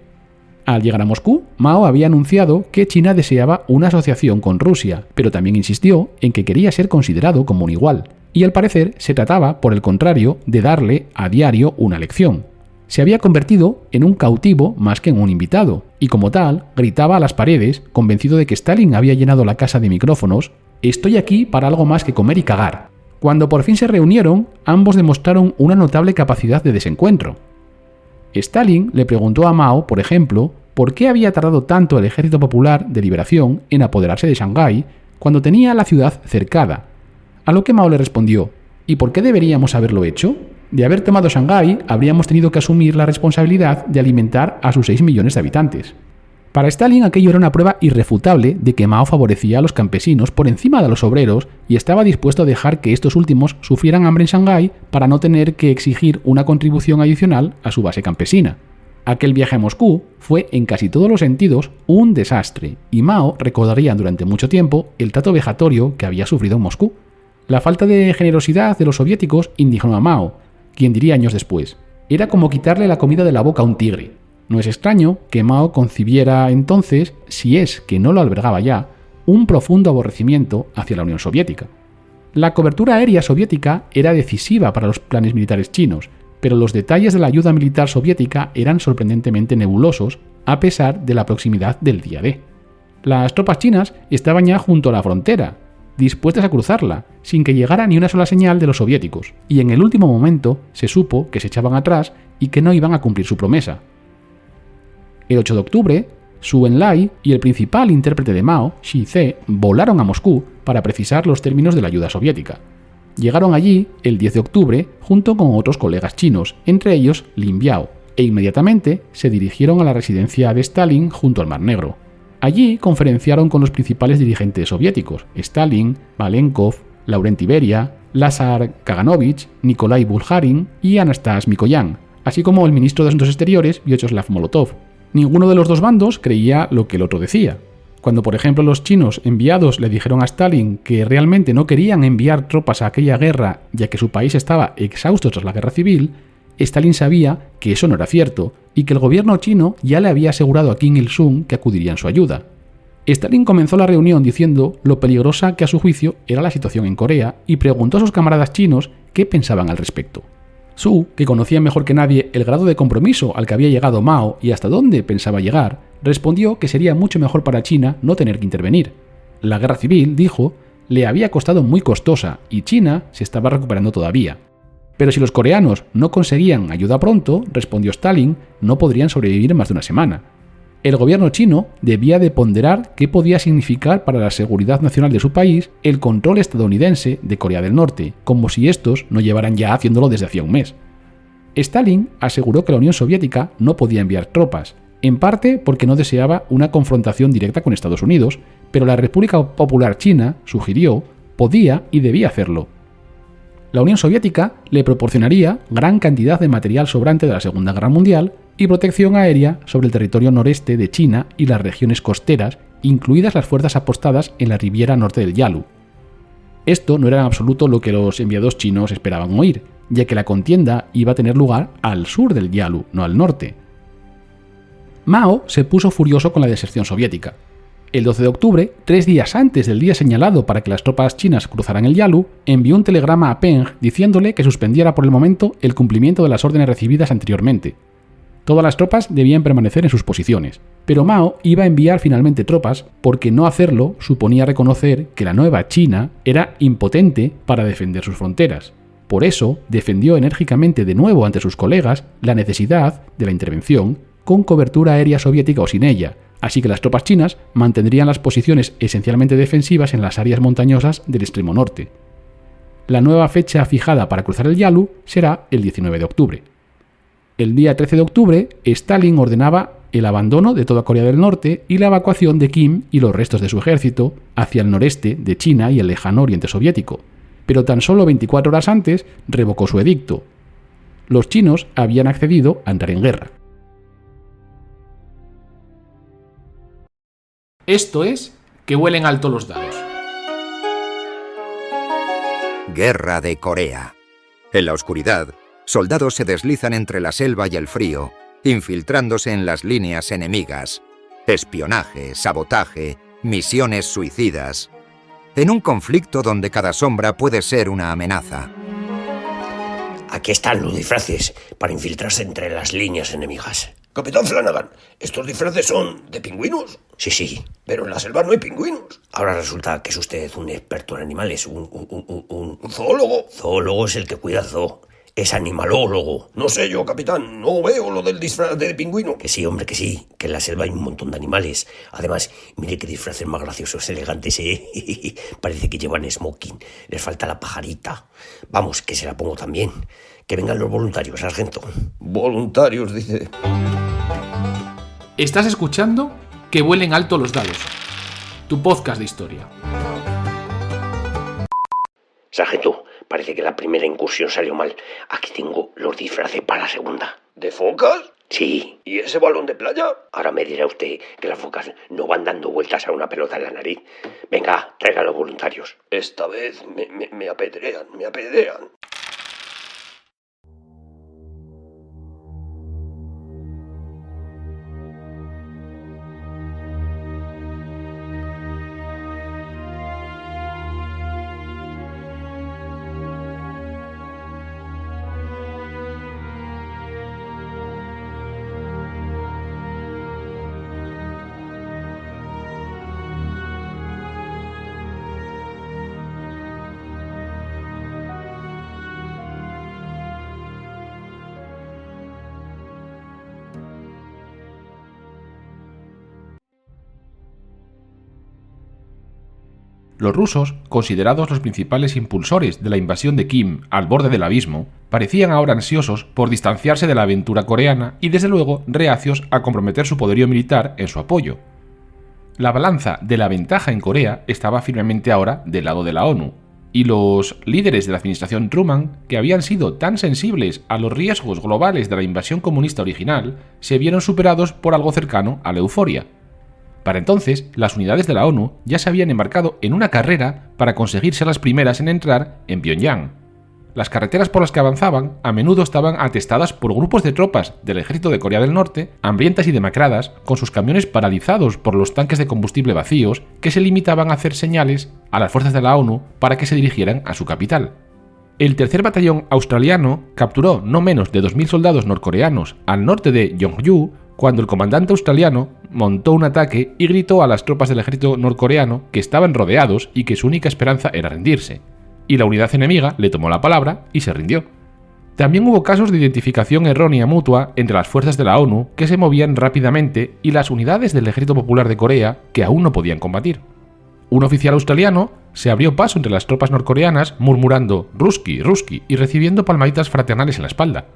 Al llegar a Moscú, Mao había anunciado que China deseaba una asociación con Rusia, pero también insistió en que quería ser considerado como un igual, y al parecer se trataba, por el contrario, de darle a diario una lección. Se había convertido en un cautivo más que en un invitado, y como tal, gritaba a las paredes, convencido de que Stalin había llenado la casa de micrófonos: «Estoy aquí para algo más que comer y cagar». Cuando por fin se reunieron, ambos demostraron una notable capacidad de desencuentro. Stalin le preguntó a Mao, por ejemplo, por qué había tardado tanto el Ejército Popular de Liberación en apoderarse de Shanghái cuando tenía la ciudad cercada. A lo que Mao le respondió: ¿y por qué deberíamos haberlo hecho? De haber tomado Shanghái, habríamos tenido que asumir la responsabilidad de alimentar a sus 6 millones de habitantes. Para Stalin aquello era una prueba irrefutable de que Mao favorecía a los campesinos por encima de los obreros y estaba dispuesto a dejar que estos últimos sufrieran hambre en Shanghái para no tener que exigir una contribución adicional a su base campesina. Aquel viaje a Moscú fue en casi todos los sentidos un desastre, y Mao recordaría durante mucho tiempo el trato vejatorio que había sufrido en Moscú. La falta de generosidad de los soviéticos indignó a Mao, quien diría años después: era como quitarle la comida de la boca a un tigre. No es extraño que Mao concibiera entonces, si es que no lo albergaba ya, un profundo aborrecimiento hacia la Unión Soviética. La cobertura aérea soviética era decisiva para los planes militares chinos, pero los detalles de la ayuda militar soviética eran sorprendentemente nebulosos, a pesar de la proximidad del día D. Las tropas chinas estaban ya junto a la frontera, dispuestas a cruzarla, sin que llegara ni una sola señal de los soviéticos, y en el último momento se supo que se echaban atrás y que no iban a cumplir su promesa. El 8 de octubre, Zhou Enlai y el principal intérprete de Mao, Shi Ze, volaron a Moscú para precisar los términos de la ayuda soviética. Llegaron allí el 10 de octubre junto con otros colegas chinos, entre ellos Lin Biao, e inmediatamente se dirigieron a la residencia de Stalin junto al Mar Negro. Allí conferenciaron con los principales dirigentes soviéticos: Stalin, Malenkov, Laurenti Beria, Lazar Kaganovich, Nikolai Bulgarin y Anastas Mikoyan, así como el ministro de Asuntos Exteriores, Vyacheslav Molotov. Ninguno de los dos bandos creía lo que el otro decía. Cuando, por ejemplo, los chinos enviados le dijeron a Stalin que realmente no querían enviar tropas a aquella guerra, ya que su país estaba exhausto tras la guerra civil, Stalin sabía que eso no era cierto y que el gobierno chino ya le había asegurado a Kim Il-sung que acudiría en su ayuda. Stalin comenzó la reunión diciendo lo peligrosa que a su juicio era la situación en Corea y preguntó a sus camaradas chinos qué pensaban al respecto. Zhou, que conocía mejor que nadie el grado de compromiso al que había llegado Mao y hasta dónde pensaba llegar, respondió que sería mucho mejor para China no tener que intervenir. La guerra civil, dijo, le había costado muy costosa y China se estaba recuperando todavía. Pero si los coreanos no conseguían ayuda pronto, respondió Stalin, no podrían sobrevivir más de una semana. El gobierno chino debía de ponderar qué podía significar para la seguridad nacional de su país el control estadounidense de Corea del Norte, como si estos no llevaran ya haciéndolo desde hacía un mes. Stalin aseguró que la Unión Soviética no podía enviar tropas, en parte porque no deseaba una confrontación directa con Estados Unidos, pero la República Popular China, sugirió, podía y debía hacerlo. La Unión Soviética le proporcionaría gran cantidad de material sobrante de la Segunda Guerra Mundial y protección aérea sobre el territorio noreste de China y las regiones costeras, incluidas las fuerzas apostadas en la Riviera Norte del Yalu. Esto no era en absoluto lo que los enviados chinos esperaban oír, ya que la contienda iba a tener lugar al sur del Yalu, no al norte. Mao se puso furioso con la deserción soviética. El 12 de octubre, 3 días antes del día señalado para que las tropas chinas cruzaran el Yalu, envió un telegrama a Peng diciéndole que suspendiera por el momento el cumplimiento de las órdenes recibidas anteriormente. Todas las tropas debían permanecer en sus posiciones, pero Mao iba a enviar finalmente tropas porque no hacerlo suponía reconocer que la nueva China era impotente para defender sus fronteras. Por eso defendió enérgicamente de nuevo ante sus colegas la necesidad de la intervención con cobertura aérea soviética o sin ella, así que las tropas chinas mantendrían las posiciones esencialmente defensivas en las áreas montañosas del extremo norte. La nueva fecha fijada para cruzar el Yalu será el 19 de octubre. El día 13 de octubre, Stalin ordenaba el abandono de toda Corea del Norte y la evacuación de Kim y los restos de su ejército hacia el noreste de China y el lejano oriente soviético, pero tan solo 24 horas antes revocó su edicto. Los chinos habían accedido a entrar en guerra. Esto es Que huelen alto los dados. Guerra de Corea. En la oscuridad, soldados se deslizan entre la selva y el frío, infiltrándose en las líneas enemigas. Espionaje, sabotaje, misiones suicidas. En un conflicto donde cada sombra puede ser una amenaza. Aquí están los disfraces para infiltrarse entre las líneas enemigas. Capitán Flanagan, ¿estos disfraces son de pingüinos? Sí, pero en la selva no hay pingüinos. Ahora resulta que es usted un experto en animales, un zoólogo. Zoólogo es el que cuida el zoo. Es animalólogo. No sé yo, capitán, no veo lo del disfraz de pingüino. Que sí, hombre, que sí, que en la selva hay un montón de animales. Además, mire qué disfraces más graciosos, elegantes, ¿eh? Parece que llevan smoking. Les falta la pajarita. Vamos, que se la pongo también. Que vengan los voluntarios, sargento. Voluntarios, dice. Estás escuchando Que vuelen alto los dados, tu podcast de historia. Sargento, parece que la primera incursión salió mal. Aquí tengo los disfraces para la segunda. ¿De focas? Sí. ¿Y ese balón de playa? Ahora me dirá usted que las focas no van dando vueltas a una pelota en la nariz. Venga, traigan los voluntarios. Esta vez me apedrean, me apedrean. Los rusos, considerados los principales impulsores de la invasión de Kim al borde del abismo, parecían ahora ansiosos por distanciarse de la aventura coreana y desde luego reacios a comprometer su poderío militar en su apoyo. La balanza de la ventaja en Corea estaba firmemente ahora del lado de la ONU, y los líderes de la administración Truman, que habían sido tan sensibles a los riesgos globales de la invasión comunista original, se vieron superados por algo cercano a la euforia. Para entonces, las unidades de la ONU ya se habían embarcado en una carrera para conseguir ser las primeras en entrar en Pyongyang. Las carreteras por las que avanzaban a menudo estaban atestadas por grupos de tropas del ejército de Corea del Norte, hambrientas y demacradas, con sus camiones paralizados por los tanques de combustible vacíos, que se limitaban a hacer señales a las fuerzas de la ONU para que se dirigieran a su capital. El tercer batallón australiano capturó no menos de 2.000 soldados norcoreanos al norte de Yeongju, cuando el comandante australiano montó un ataque y gritó a las tropas del ejército norcoreano que estaban rodeados y que su única esperanza era rendirse. Y la unidad enemiga le tomó la palabra y se rindió. También hubo casos de identificación errónea mutua entre las fuerzas de la ONU que se movían rápidamente y las unidades del Ejército Popular de Corea que aún no podían combatir. Un oficial australiano se abrió paso entre las tropas norcoreanas murmurando «Ruski, Ruski» y recibiendo palmaditas fraternales en la espalda.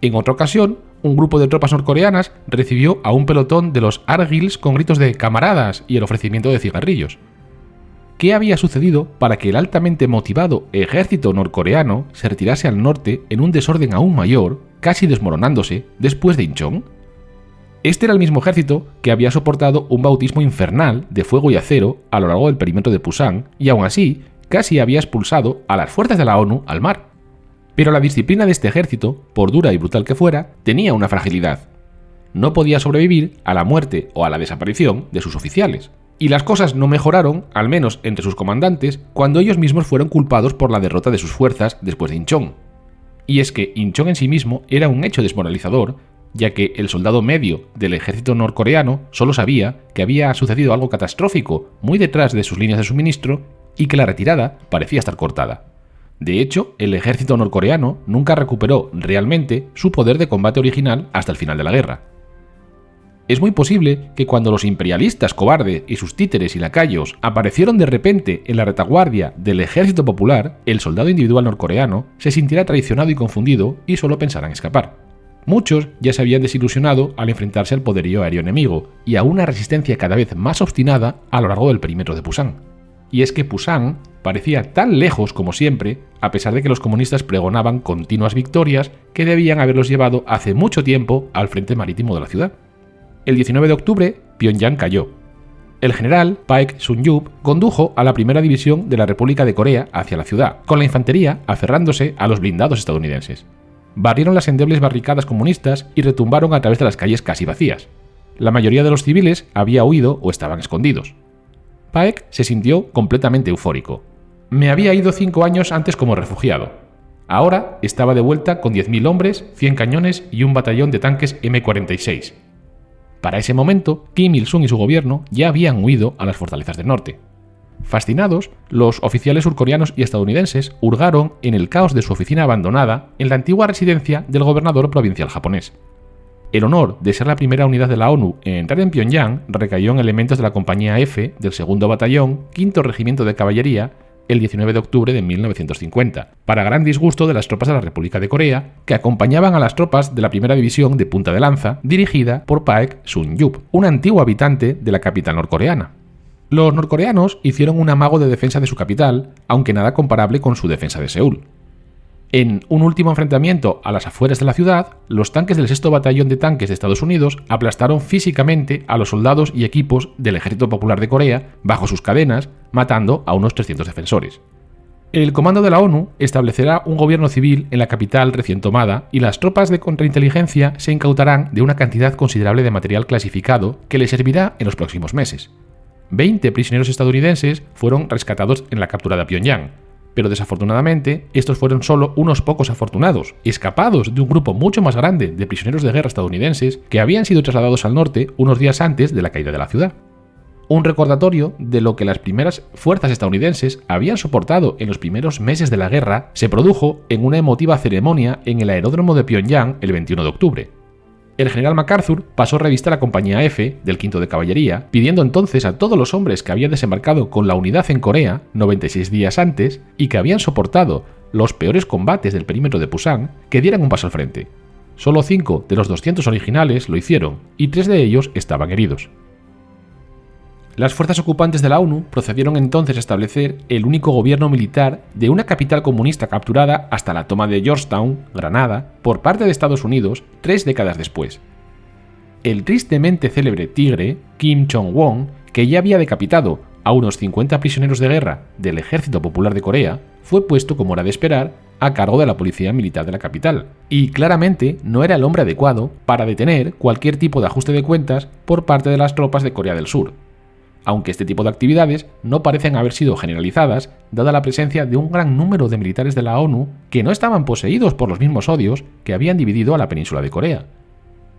En otra ocasión, un grupo de tropas norcoreanas recibió a un pelotón de los Argyls con gritos de «camaradas» y el ofrecimiento de cigarrillos. ¿Qué había sucedido para que el altamente motivado ejército norcoreano se retirase al norte en un desorden aún mayor, casi desmoronándose, después de Incheon? Este era el mismo ejército que había soportado un bautismo infernal de fuego y acero a lo largo del perímetro de Pusan y aún así casi había expulsado a las fuerzas de la ONU al mar. Pero la disciplina de este ejército, por dura y brutal que fuera, tenía una fragilidad. No podía sobrevivir a la muerte o a la desaparición de sus oficiales. Y las cosas no mejoraron, al menos entre sus comandantes, cuando ellos mismos fueron culpados por la derrota de sus fuerzas después de Incheon. Y es que Incheon en sí mismo era un hecho desmoralizador, ya que el soldado medio del ejército norcoreano solo sabía que había sucedido algo catastrófico muy detrás de sus líneas de suministro y que la retirada parecía estar cortada. De hecho, el ejército norcoreano nunca recuperó realmente su poder de combate original hasta el final de la guerra. Es muy posible que cuando los imperialistas cobardes y sus títeres y lacayos aparecieron de repente en la retaguardia del ejército popular, el soldado individual norcoreano se sintiera traicionado y confundido y solo pensara en escapar. Muchos ya se habían desilusionado al enfrentarse al poderío aéreo enemigo y a una resistencia cada vez más obstinada a lo largo del perímetro de Pusan. Y es que Pusan parecía tan lejos como siempre, a pesar de que los comunistas pregonaban continuas victorias que debían haberlos llevado hace mucho tiempo al frente marítimo de la ciudad. El 19 de octubre, Pyongyang cayó. El general Paek Sun-yup condujo a la primera división de la República de Corea hacia la ciudad, con la infantería aferrándose a los blindados estadounidenses. Barrieron las endebles barricadas comunistas y retumbaron a través de las calles casi vacías. La mayoría de los civiles había huido o estaban escondidos. Paek se sintió completamente eufórico. Me había ido 5 años antes como refugiado. Ahora estaba de vuelta con 10.000 hombres, 100 cañones y un batallón de tanques M-46. Para ese momento, Kim Il-sung y su gobierno ya habían huido a las fortalezas del norte. Fascinados, los oficiales surcoreanos y estadounidenses hurgaron en el caos de su oficina abandonada en la antigua residencia del gobernador provincial japonés. El honor de ser la primera unidad de la ONU en entrar en Pyongyang recayó en elementos de la compañía F del 2º Batallón, 5º Regimiento de Caballería, el 19 de octubre de 1950, para gran disgusto de las tropas de la República de Corea, que acompañaban a las tropas de la primera división de punta de lanza, dirigida por Paek Sun-yup, un antiguo habitante de la capital norcoreana. Los norcoreanos hicieron un amago de defensa de su capital, aunque nada comparable con su defensa de Seúl. En un último enfrentamiento a las afueras de la ciudad, los tanques del 6º Batallón de Tanques de Estados Unidos aplastaron físicamente a los soldados y equipos del Ejército Popular de Corea bajo sus cadenas, matando a unos 300 defensores. El comando de la ONU establecerá un gobierno civil en la capital recién tomada y las tropas de contrainteligencia se incautarán de una cantidad considerable de material clasificado que les servirá en los próximos meses. 20 prisioneros estadounidenses fueron rescatados en la captura de Pyongyang, pero desafortunadamente estos fueron solo unos pocos afortunados, escapados de un grupo mucho más grande de prisioneros de guerra estadounidenses que habían sido trasladados al norte unos días antes de la caída de la ciudad. Un recordatorio de lo que las primeras fuerzas estadounidenses habían soportado en los primeros meses de la guerra se produjo en una emotiva ceremonia en el aeródromo de Pyongyang el 21 de octubre. El general MacArthur pasó revista a la compañía F del 5º de Caballería, pidiendo entonces a todos los hombres que habían desembarcado con la unidad en Corea 96 días antes y que habían soportado los peores combates del perímetro de Pusan que dieran un paso al frente. Solo 5 de los 200 originales lo hicieron y 3 de ellos estaban heridos. Las fuerzas ocupantes de la ONU procedieron entonces a establecer el único gobierno militar de una capital comunista capturada hasta la toma de Georgetown, Granada, por parte de Estados Unidos 3 décadas después. El tristemente célebre tigre, Kim Jong-won, que ya había decapitado a unos 50 prisioneros de guerra del Ejército Popular de Corea, fue puesto, como era de esperar, a cargo de la policía militar de la capital, y claramente no era el hombre adecuado para detener cualquier tipo de ajuste de cuentas por parte de las tropas de Corea del Sur, aunque este tipo de actividades no parecen haber sido generalizadas, dada la presencia de un gran número de militares de la ONU que no estaban poseídos por los mismos odios que habían dividido a la península de Corea.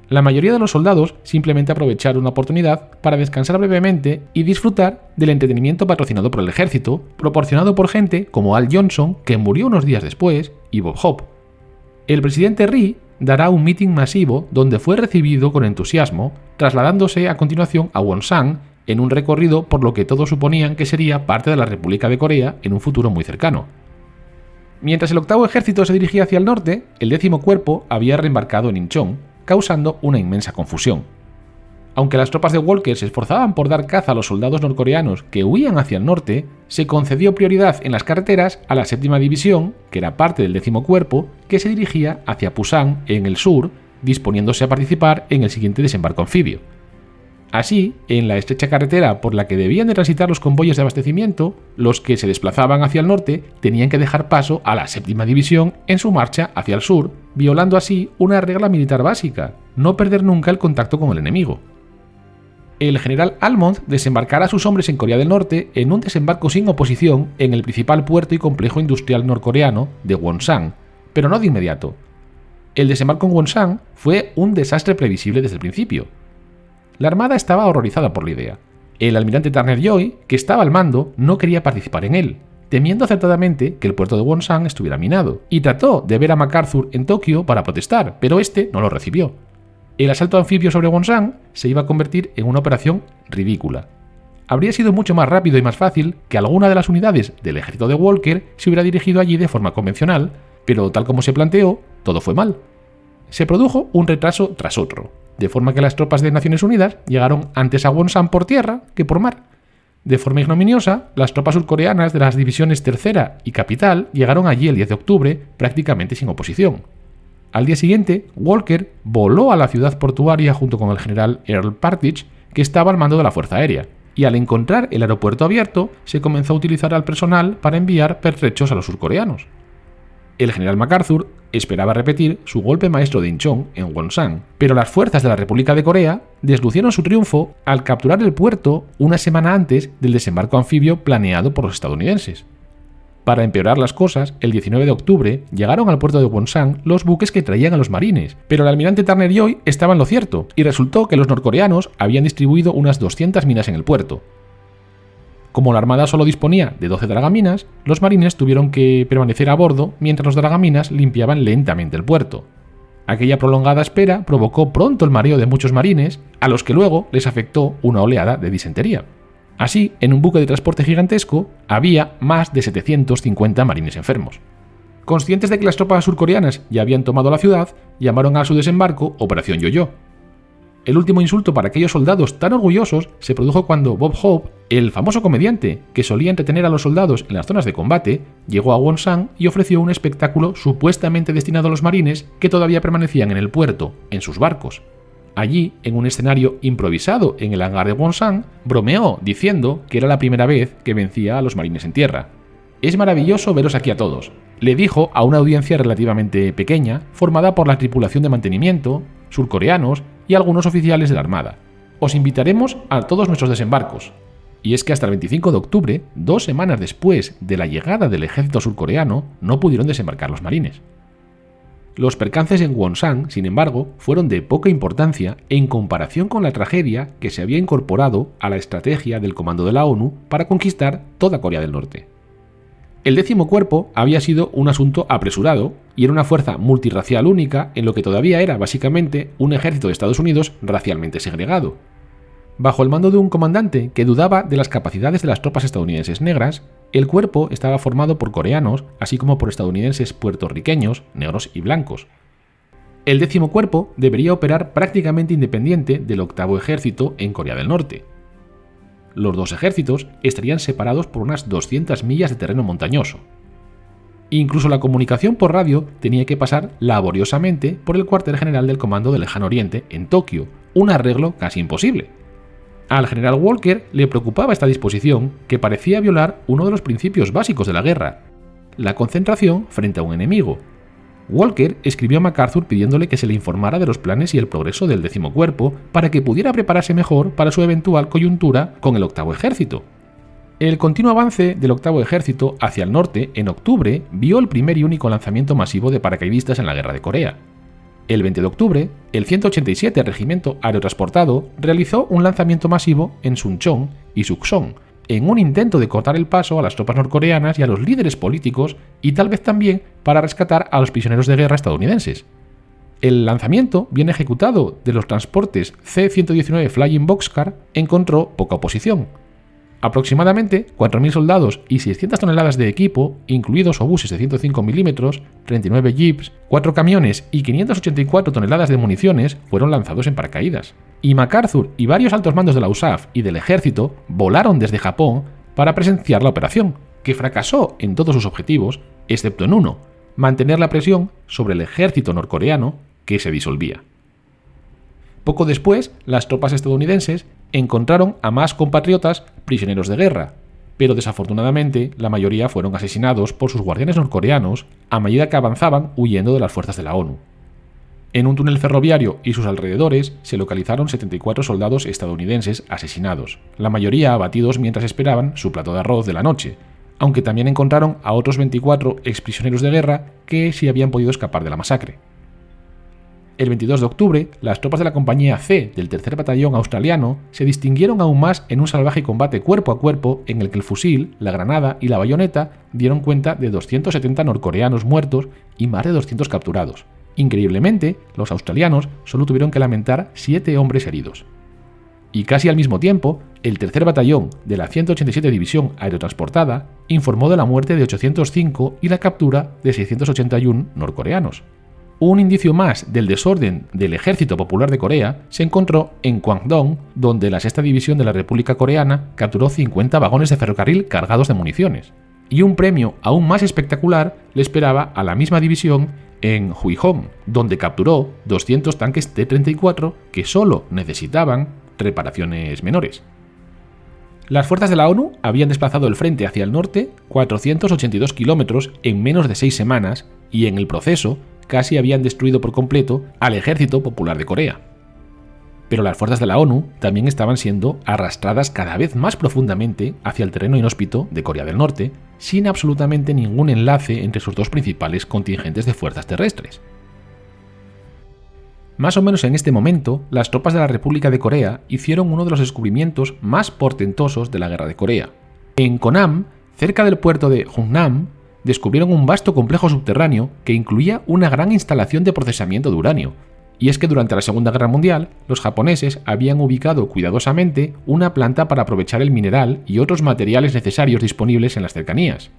La mayoría de los soldados simplemente aprovecharon una oportunidad para descansar brevemente y disfrutar del entretenimiento patrocinado por el ejército, proporcionado por gente como Al Johnson, que murió unos días después, y Bob Hope. El presidente Ri dará un mitin masivo donde fue recibido con entusiasmo, trasladándose a continuación a Wonsan, en un recorrido por lo que todos suponían que sería parte de la República de Corea en un futuro muy cercano. Mientras el 8º ejército se dirigía hacia el norte, el 10º cuerpo había reembarcado en Incheon, causando una inmensa confusión. Aunque las tropas de Walker se esforzaban por dar caza a los soldados norcoreanos que huían hacia el norte, se concedió prioridad en las carreteras a la 7ª división, que era parte del 10º cuerpo, que se dirigía hacia Pusan en el sur, disponiéndose a participar en el siguiente desembarco anfibio. Así, en la estrecha carretera por la que debían de transitar los convoyes de abastecimiento, los que se desplazaban hacia el norte tenían que dejar paso a la 7ª división en su marcha hacia el sur, violando así una regla militar básica: no perder nunca el contacto con el enemigo. El general Almond desembarcará a sus hombres en Corea del Norte en un desembarco sin oposición en el principal puerto y complejo industrial norcoreano de Wonsan, pero no de inmediato. El desembarco en Wonsan fue un desastre previsible desde el principio. La Armada estaba horrorizada por la idea. El almirante Turner Joy, que estaba al mando, no quería participar en él, temiendo acertadamente que el puerto de Wonsan estuviera minado, y trató de ver a MacArthur en Tokio para protestar, pero este no lo recibió. El asalto anfibio sobre Wonsan se iba a convertir en una operación ridícula. Habría sido mucho más rápido y más fácil que alguna de las unidades del ejército de Walker se hubiera dirigido allí de forma convencional, pero tal como se planteó, todo fue mal. Se produjo un retraso tras otro, de forma que las tropas de Naciones Unidas llegaron antes a Wonsan por tierra que por mar. De forma ignominiosa, las tropas surcoreanas de las divisiones Tercera y Capital llegaron allí el 10 de octubre prácticamente sin oposición. Al día siguiente, Walker voló a la ciudad portuaria junto con el general Earl Partridge, que estaba al mando de la Fuerza Aérea, y al encontrar el aeropuerto abierto, se comenzó a utilizar al personal para enviar pertrechos a los surcoreanos. El general MacArthur esperaba repetir su golpe maestro de Incheon en Wonsan, pero las fuerzas de la República de Corea deslucieron su triunfo al capturar el puerto una semana antes del desembarco anfibio planeado por los estadounidenses. Para empeorar las cosas, el 19 de octubre llegaron al puerto de Wonsan los buques que traían a los marines, pero el almirante Turner Joy estaba en lo cierto, y resultó que los norcoreanos habían distribuido unas 200 minas en el puerto. Como la armada solo disponía de 12 dragaminas, los marines tuvieron que permanecer a bordo mientras los dragaminas limpiaban lentamente el puerto. Aquella prolongada espera provocó pronto el mareo de muchos marines, a los que luego les afectó una oleada de disentería. Así, en un buque de transporte gigantesco, había más de 750 marines enfermos. Conscientes de que las tropas surcoreanas ya habían tomado la ciudad, llamaron a su desembarco Operación Yo-Yo. El último insulto para aquellos soldados tan orgullosos se produjo cuando Bob Hope, el famoso comediante que solía entretener a los soldados en las zonas de combate, llegó a Wonsang y ofreció un espectáculo supuestamente destinado a los marines que todavía permanecían en el puerto, en sus barcos. Allí, en un escenario improvisado en el hangar de Wonsang, bromeó diciendo que era la primera vez que vencía a los marines en tierra. «Es maravilloso veros aquí a todos», le dijo a una audiencia relativamente pequeña, formada por la tripulación de mantenimiento, surcoreanos y algunos oficiales de la Armada. «Os invitaremos a todos nuestros desembarcos». Y es que hasta el 25 de octubre, 2 semanas después de la llegada del ejército surcoreano, no pudieron desembarcar los marines. Los percances en Wonsang, sin embargo, fueron de poca importancia en comparación con la tragedia que se había incorporado a la estrategia del Comando de la ONU para conquistar toda Corea del Norte. El 10º Cuerpo había sido un asunto apresurado y era una fuerza multirracial única en lo que todavía era básicamente un ejército de Estados Unidos racialmente segregado. Bajo el mando de un comandante que dudaba de las capacidades de las tropas estadounidenses negras, el cuerpo estaba formado por coreanos, así como por estadounidenses puertorriqueños, negros y blancos. El 10º Cuerpo debería operar prácticamente independiente del 8º Ejército en Corea del Norte. Los dos ejércitos estarían separados por unas 200 millas de terreno montañoso. Incluso la comunicación por radio tenía que pasar laboriosamente por el cuartel general del Comando del Lejano Oriente en Tokio, un arreglo casi imposible. Al general Walker le preocupaba esta disposición que parecía violar uno de los principios básicos de la guerra, la concentración frente a un enemigo. Walker escribió a MacArthur pidiéndole que se le informara de los planes y el progreso del 10º Cuerpo para que pudiera prepararse mejor para su eventual coyuntura con el 8º Ejército. El continuo avance del 8º Ejército hacia el norte en octubre vio el primer y único lanzamiento masivo de paracaidistas en la Guerra de Corea. El 20 de octubre, el 187 Regimiento Aerotransportado realizó un lanzamiento masivo en Suncheon y Sukchon, en un intento de cortar el paso a las tropas norcoreanas y a los líderes políticos y tal vez también para rescatar a los prisioneros de guerra estadounidenses. El lanzamiento, bien ejecutado, de los transportes C-119 Flying Boxcar encontró poca oposición. Aproximadamente 4.000 soldados y 600 toneladas de equipo, incluidos obuses de 105 mm, 39 jeeps, 4 camiones y 584 toneladas de municiones fueron lanzados en paracaídas. Y MacArthur y varios altos mandos de la USAF y del ejército volaron desde Japón para presenciar la operación, que fracasó en todos sus objetivos, excepto en uno: mantener la presión sobre el ejército norcoreano, que se disolvía. Poco después, las tropas estadounidenses encontraron a más compatriotas prisioneros de guerra, pero desafortunadamente la mayoría fueron asesinados por sus guardianes norcoreanos a medida que avanzaban huyendo de las fuerzas de la ONU. En un túnel ferroviario y sus alrededores se localizaron 74 soldados estadounidenses asesinados, la mayoría abatidos mientras esperaban su plato de arroz de la noche, aunque también encontraron a otros 24 exprisioneros de guerra que sí habían podido escapar de la masacre. El 22 de octubre, las tropas de la Compañía C del 3er Batallón Australiano se distinguieron aún más en un salvaje combate cuerpo a cuerpo en el que el fusil, la granada y la bayoneta dieron cuenta de 270 norcoreanos muertos y más de 200 capturados. Increíblemente, los australianos solo tuvieron que lamentar 7 hombres heridos. Y casi al mismo tiempo, el 3er Batallón de la 187 División Aerotransportada informó de la muerte de 805 y la captura de 681 norcoreanos. Un indicio más del desorden del Ejército Popular de Corea se encontró en Kwangdong, donde la 6ª División de la República Coreana capturó 50 vagones de ferrocarril cargados de municiones. Y un premio aún más espectacular le esperaba a la misma división en Huihong, donde capturó 200 tanques T-34 que solo necesitaban reparaciones menores. Las fuerzas de la ONU habían desplazado el frente hacia el norte 482 kilómetros en menos de 6 semanas y en el proceso casi habían destruido por completo al Ejército Popular de Corea. Pero las fuerzas de la ONU también estaban siendo arrastradas cada vez más profundamente hacia el terreno inhóspito de Corea del Norte, sin absolutamente ningún enlace entre sus dos principales contingentes de fuerzas terrestres. Más o menos en este momento, las tropas de la República de Corea hicieron uno de los descubrimientos más portentosos de la Guerra de Corea. En Konam, cerca del puerto de Hungnam, descubrieron un vasto complejo subterráneo que incluía una gran instalación de procesamiento de uranio. Y es que durante la Segunda Guerra Mundial, los japoneses habían ubicado cuidadosamente una planta para aprovechar el mineral y otros materiales necesarios disponibles en las cercanías.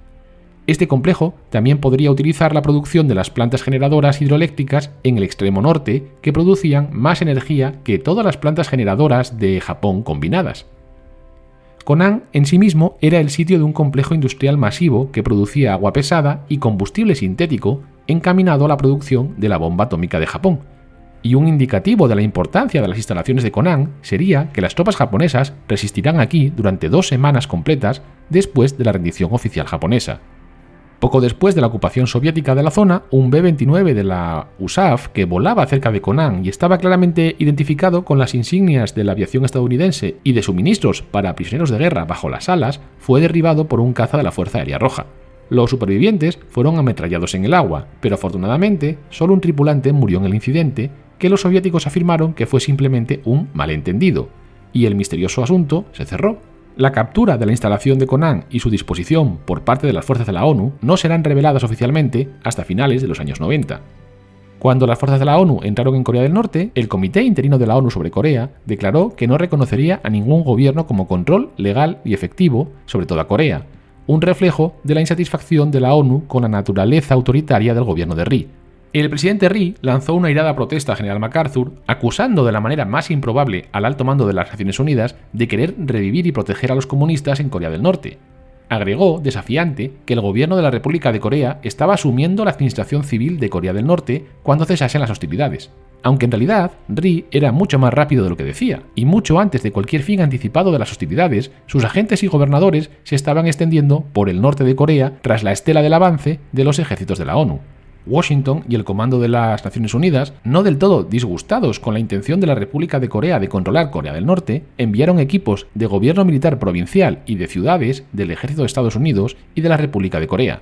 Este complejo también podría utilizar la producción de las plantas generadoras hidroeléctricas en el extremo norte, que producían más energía que todas las plantas generadoras de Japón combinadas. Conan en sí mismo era el sitio de un complejo industrial masivo que producía agua pesada y combustible sintético encaminado a la producción de la bomba atómica de Japón. Y un indicativo de la importancia de las instalaciones de Conan sería que las tropas japonesas resistirán aquí durante 2 semanas completas después de la rendición oficial japonesa. Poco después de la ocupación soviética de la zona, un B-29 de la USAF que volaba cerca de Conan y estaba claramente identificado con las insignias de la aviación estadounidense y de suministros para prisioneros de guerra bajo las alas, fue derribado por un caza de la Fuerza Aérea Roja. Los supervivientes fueron ametrallados en el agua, pero afortunadamente solo un tripulante murió en el incidente, que los soviéticos afirmaron que fue simplemente un malentendido, y el misterioso asunto se cerró. La captura de la instalación de Conan y su disposición por parte de las fuerzas de la ONU no serán reveladas oficialmente hasta finales de los años 90. Cuando las fuerzas de la ONU entraron en Corea del Norte, el Comité Interino de la ONU sobre Corea declaró que no reconocería a ningún gobierno como control legal y efectivo sobre toda Corea, un reflejo de la insatisfacción de la ONU con la naturaleza autoritaria del gobierno de Ri. El presidente Ri lanzó una airada protesta a General MacArthur, acusando de la manera más improbable al alto mando de las Naciones Unidas de querer revivir y proteger a los comunistas en Corea del Norte. Agregó, desafiante, que el gobierno de la República de Corea estaba asumiendo la administración civil de Corea del Norte cuando cesasen las hostilidades. Aunque en realidad Ri era mucho más rápido de lo que decía, y mucho antes de cualquier fin anticipado de las hostilidades, sus agentes y gobernadores se estaban extendiendo por el norte de Corea tras la estela del avance de los ejércitos de la ONU. Washington y el comando de las Naciones Unidas, no del todo disgustados con la intención de la República de Corea de controlar Corea del Norte, enviaron equipos de gobierno militar provincial y de ciudades del ejército de Estados Unidos y de la República de Corea.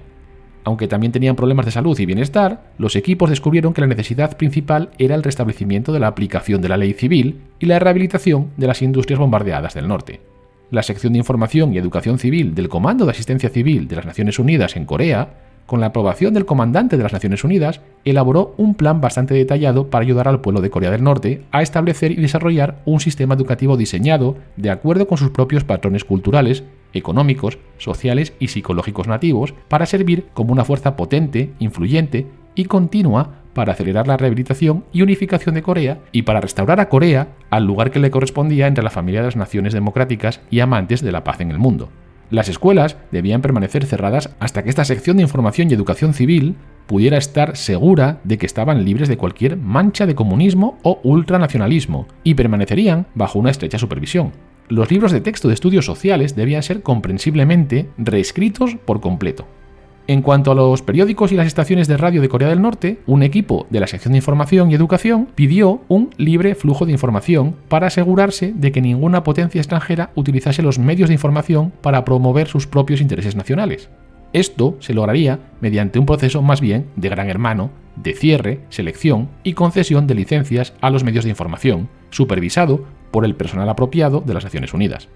Aunque también tenían problemas de salud y bienestar, los equipos descubrieron que la necesidad principal era el restablecimiento de la aplicación de la ley civil y la rehabilitación de las industrias bombardeadas del norte. La sección de información y educación civil del Comando de Asistencia Civil de las Naciones Unidas en Corea, con la aprobación del comandante de las Naciones Unidas, elaboró un plan bastante detallado para ayudar al pueblo de Corea del Norte a establecer y desarrollar un sistema educativo diseñado de acuerdo con sus propios patrones culturales, económicos, sociales y psicológicos nativos, para servir como una fuerza potente, influyente y continua para acelerar la rehabilitación y unificación de Corea y para restaurar a Corea al lugar que le correspondía entre la familia de las naciones democráticas y amantes de la paz en el mundo. Las escuelas debían permanecer cerradas hasta que esta sección de información y educación civil pudiera estar segura de que estaban libres de cualquier mancha de comunismo o ultranacionalismo y permanecerían bajo una estrecha supervisión. Los libros de texto de estudios sociales debían ser comprensiblemente reescritos por completo. En cuanto a los periódicos y las estaciones de radio de Corea del Norte, un equipo de la sección de información y educación pidió un libre flujo de información para asegurarse de que ninguna potencia extranjera utilizase los medios de información para promover sus propios intereses nacionales. Esto se lograría mediante un proceso más bien de gran hermano, de cierre, selección y concesión de licencias a los medios de información, supervisado por el personal apropiado de las Naciones Unidas.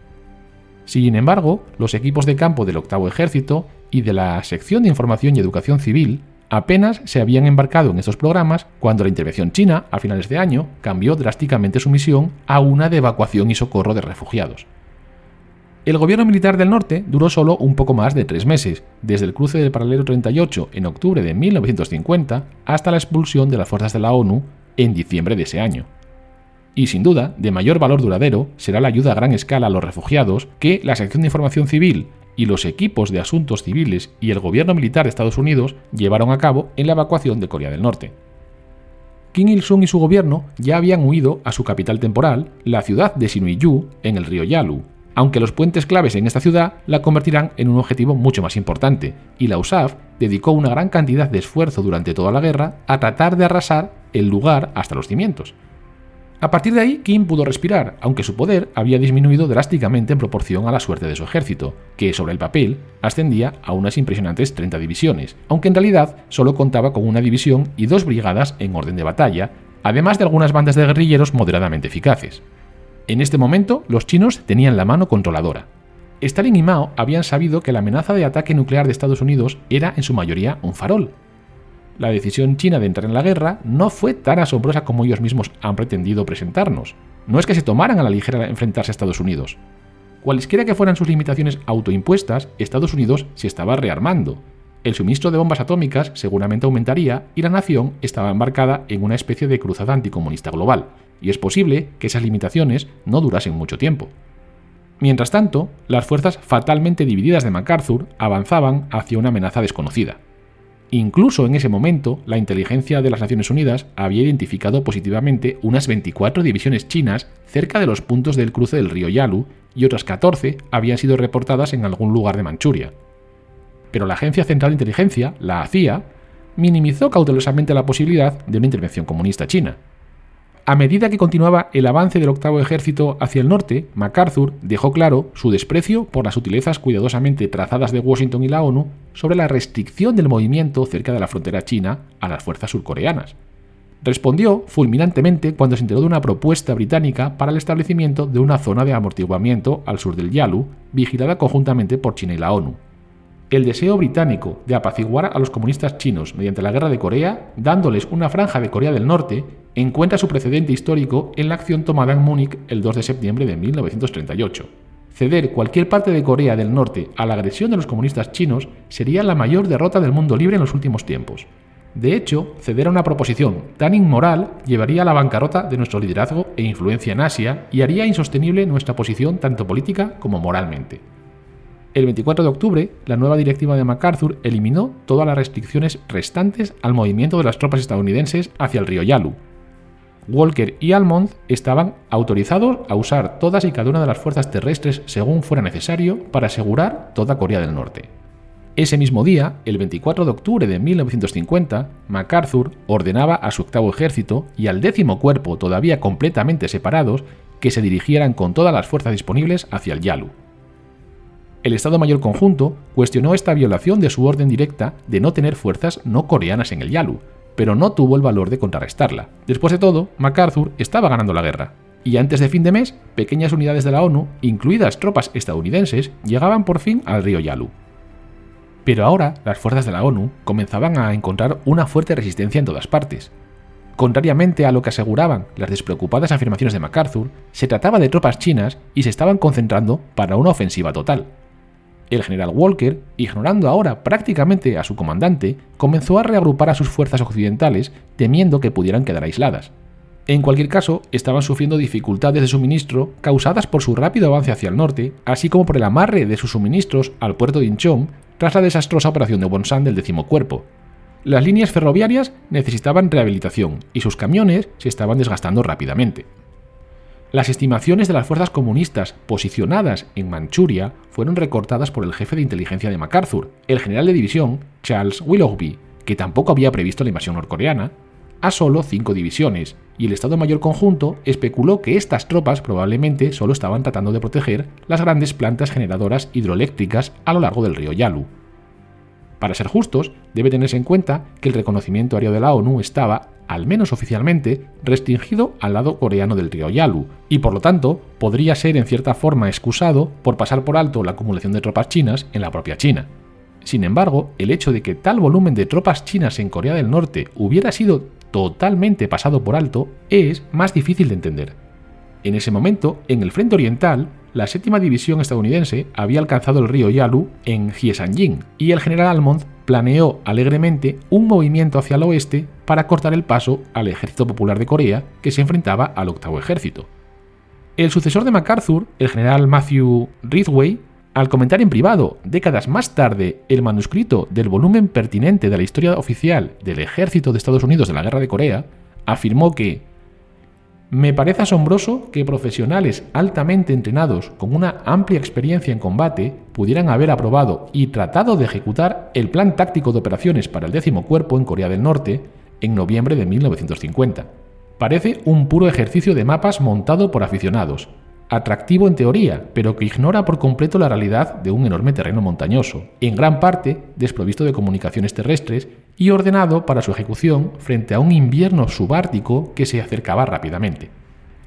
Sin embargo, los equipos de campo del Octavo Ejército y de la Sección de Información y Educación Civil apenas se habían embarcado en estos programas cuando la intervención china, a finales de año, cambió drásticamente su misión a una de evacuación y socorro de refugiados. El gobierno militar del norte duró solo un poco más de 3 meses, desde el cruce del paralelo 38 en octubre de 1950 hasta la expulsión de las fuerzas de la ONU en diciembre de ese año. Y sin duda, de mayor valor duradero será la ayuda a gran escala a los refugiados que la Sección de Información Civil y los equipos de asuntos civiles y el gobierno militar de Estados Unidos llevaron a cabo en la evacuación de Corea del Norte. Kim Il-sung y su gobierno ya habían huido a su capital temporal, la ciudad de Sinuiju, en el río Yalu, aunque los puentes claves en esta ciudad la convertirán en un objetivo mucho más importante, y la USAF dedicó una gran cantidad de esfuerzo durante toda la guerra a tratar de arrasar el lugar hasta los cimientos. A partir de ahí, Kim pudo respirar, aunque su poder había disminuido drásticamente en proporción a la suerte de su ejército, que sobre el papel ascendía a unas impresionantes 30 divisiones, aunque en realidad solo contaba con una división y 2 brigadas en orden de batalla, además de algunas bandas de guerrilleros moderadamente eficaces. En este momento, los chinos tenían la mano controladora. Stalin y Mao habían sabido que la amenaza de ataque nuclear de Estados Unidos era en su mayoría un farol. La decisión china de entrar en la guerra no fue tan asombrosa como ellos mismos han pretendido presentarnos. No es que se tomaran a la ligera enfrentarse a Estados Unidos. Cualesquiera que fueran sus limitaciones autoimpuestas, Estados Unidos se estaba rearmando. El suministro de bombas atómicas seguramente aumentaría y la nación estaba embarcada en una especie de cruzada anticomunista global, y es posible que esas limitaciones no durasen mucho tiempo. Mientras tanto, las fuerzas fatalmente divididas de MacArthur avanzaban hacia una amenaza desconocida. Incluso en ese momento, la inteligencia de las Naciones Unidas había identificado positivamente unas 24 divisiones chinas cerca de los puntos del cruce del río Yalu y otras 14 habían sido reportadas en algún lugar de Manchuria. Pero la Agencia Central de Inteligencia, la CIA, minimizó cautelosamente la posibilidad de una intervención comunista china. A medida que continuaba el avance del octavo ejército hacia el norte, MacArthur dejó claro su desprecio por las sutilezas cuidadosamente trazadas de Washington y la ONU sobre la restricción del movimiento cerca de la frontera china a las fuerzas surcoreanas. Respondió fulminantemente cuando se enteró de una propuesta británica para el establecimiento de una zona de amortiguamiento al sur del Yalu, vigilada conjuntamente por China y la ONU. El deseo británico de apaciguar a los comunistas chinos mediante la guerra de Corea, dándoles una franja de Corea del Norte, encuentra su precedente histórico en la acción tomada en Múnich el 2 de septiembre de 1938. Ceder cualquier parte de Corea del Norte a la agresión de los comunistas chinos sería la mayor derrota del mundo libre en los últimos tiempos. De hecho, ceder a una proposición tan inmoral llevaría a la bancarrota de nuestro liderazgo e influencia en Asia y haría insostenible nuestra posición tanto política como moralmente. El 24 de octubre, la nueva directiva de MacArthur eliminó todas las restricciones restantes al movimiento de las tropas estadounidenses hacia el río Yalu. Walker y Almond estaban autorizados a usar todas y cada una de las fuerzas terrestres según fuera necesario para asegurar toda Corea del Norte. Ese mismo día, el 24 de octubre de 1950, MacArthur ordenaba a su octavo ejército y al 10º cuerpo, todavía completamente separados, que se dirigieran con todas las fuerzas disponibles hacia el Yalu. El Estado Mayor Conjunto cuestionó esta violación de su orden directa de no tener fuerzas no coreanas en el Yalu, pero no tuvo el valor de contrarrestarla. Después de todo, MacArthur estaba ganando la guerra, y antes de fin de mes, pequeñas unidades de la ONU, incluidas tropas estadounidenses, llegaban por fin al río Yalu. Pero ahora, las fuerzas de la ONU comenzaban a encontrar una fuerte resistencia en todas partes. Contrariamente a lo que aseguraban las despreocupadas afirmaciones de MacArthur, se trataba de tropas chinas y se estaban concentrando para una ofensiva total. El general Walker, ignorando ahora prácticamente a su comandante, comenzó a reagrupar a sus fuerzas occidentales temiendo que pudieran quedar aisladas. En cualquier caso, estaban sufriendo dificultades de suministro causadas por su rápido avance hacia el norte, así como por el amarre de sus suministros al puerto de Incheon tras la desastrosa operación de Wonsan del 10º cuerpo. Las líneas ferroviarias necesitaban rehabilitación y sus camiones se estaban desgastando rápidamente. Las estimaciones de las fuerzas comunistas posicionadas en Manchuria fueron recortadas por el jefe de inteligencia de MacArthur, el general de división Charles Willoughby, que tampoco había previsto la invasión norcoreana, a solo 5 divisiones, y el Estado Mayor Conjunto especuló que estas tropas probablemente solo estaban tratando de proteger las grandes plantas generadoras hidroeléctricas a lo largo del río Yalu. Para ser justos, debe tenerse en cuenta que el reconocimiento aéreo de la ONU estaba, al menos oficialmente, restringido al lado coreano del río Yalu, y por lo tanto podría ser en cierta forma excusado por pasar por alto la acumulación de tropas chinas en la propia China. Sin embargo, el hecho de que tal volumen de tropas chinas en Corea del Norte hubiera sido totalmente pasado por alto es más difícil de entender. En ese momento, en el frente oriental, la 7ª división estadounidense había alcanzado el río Yalu en Hyesanjin y el general Almond planeó alegremente un movimiento hacia el oeste para cortar el paso al Ejército Popular de Corea que se enfrentaba al octavo ejército. El sucesor de MacArthur, el general Matthew Ridgway, al comentar en privado, décadas más tarde, el manuscrito del volumen pertinente de la historia oficial del Ejército de Estados Unidos de la Guerra de Corea, afirmó que «Me parece asombroso que profesionales altamente entrenados con una amplia experiencia en combate pudieran haber aprobado y tratado de ejecutar el plan táctico de operaciones para el 10º cuerpo en Corea del Norte en noviembre de 1950. Parece un puro ejercicio de mapas montado por aficionados, atractivo en teoría, pero que ignora por completo la realidad de un enorme terreno montañoso, en gran parte desprovisto de comunicaciones terrestres y ordenado para su ejecución frente a un invierno subártico que se acercaba rápidamente.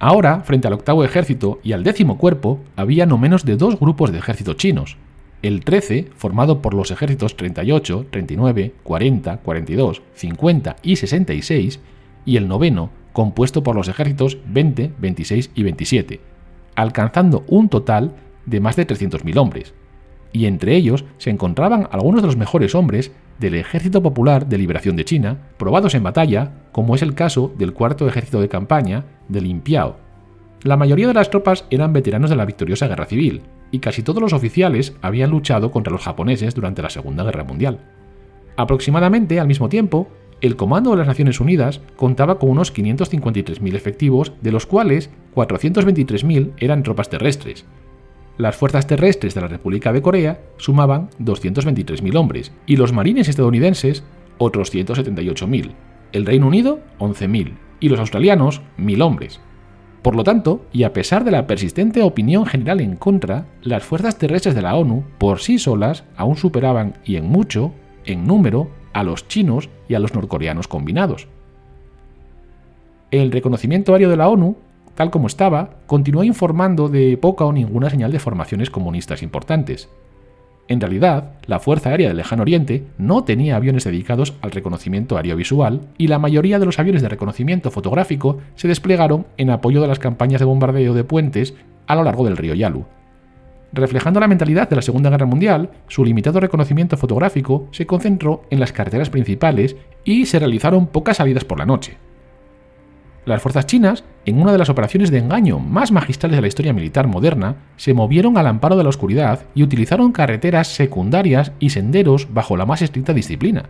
Ahora, frente al octavo ejército y al 10º cuerpo, había no menos de 2 grupos de ejército chinos. El 13, formado por los ejércitos 38, 39, 40, 42, 50 y 66, y el 9º, compuesto por los ejércitos 20, 26 y 27, alcanzando un total de más de 300.000 hombres. Y entre ellos se encontraban algunos de los mejores hombres del Ejército Popular de Liberación de China, probados en batalla, como es el caso del Cuarto Ejército de Campaña de Lin Piao. La mayoría de las tropas eran veteranos de la victoriosa Guerra Civil, y casi todos los oficiales habían luchado contra los japoneses durante la Segunda Guerra Mundial. Aproximadamente al mismo tiempo, el Comando de las Naciones Unidas contaba con unos 553.000 efectivos, de los cuales 423.000 eran tropas terrestres. Las fuerzas terrestres de la República de Corea sumaban 223.000 hombres, y los marines estadounidenses otros 178.000, el Reino Unido 11.000 y los australianos 1.000 hombres. Por lo tanto, y a pesar de la persistente opinión general en contra, las fuerzas terrestres de la ONU por sí solas aún superaban, y en mucho, en número, a los chinos y a los norcoreanos combinados. El reconocimiento aéreo de la ONU, tal como estaba, continuó informando de poca o ninguna señal de formaciones comunistas importantes. En realidad, la Fuerza Aérea del Lejano Oriente no tenía aviones dedicados al reconocimiento aéreo visual, y la mayoría de los aviones de reconocimiento fotográfico se desplegaron en apoyo de las campañas de bombardeo de puentes a lo largo del río Yalu. Reflejando la mentalidad de la Segunda Guerra Mundial, su limitado reconocimiento fotográfico se concentró en las carreteras principales y se realizaron pocas salidas por la noche. Las fuerzas chinas, en una de las operaciones de engaño más magistrales de la historia militar moderna, se movieron al amparo de la oscuridad y utilizaron carreteras secundarias y senderos bajo la más estricta disciplina.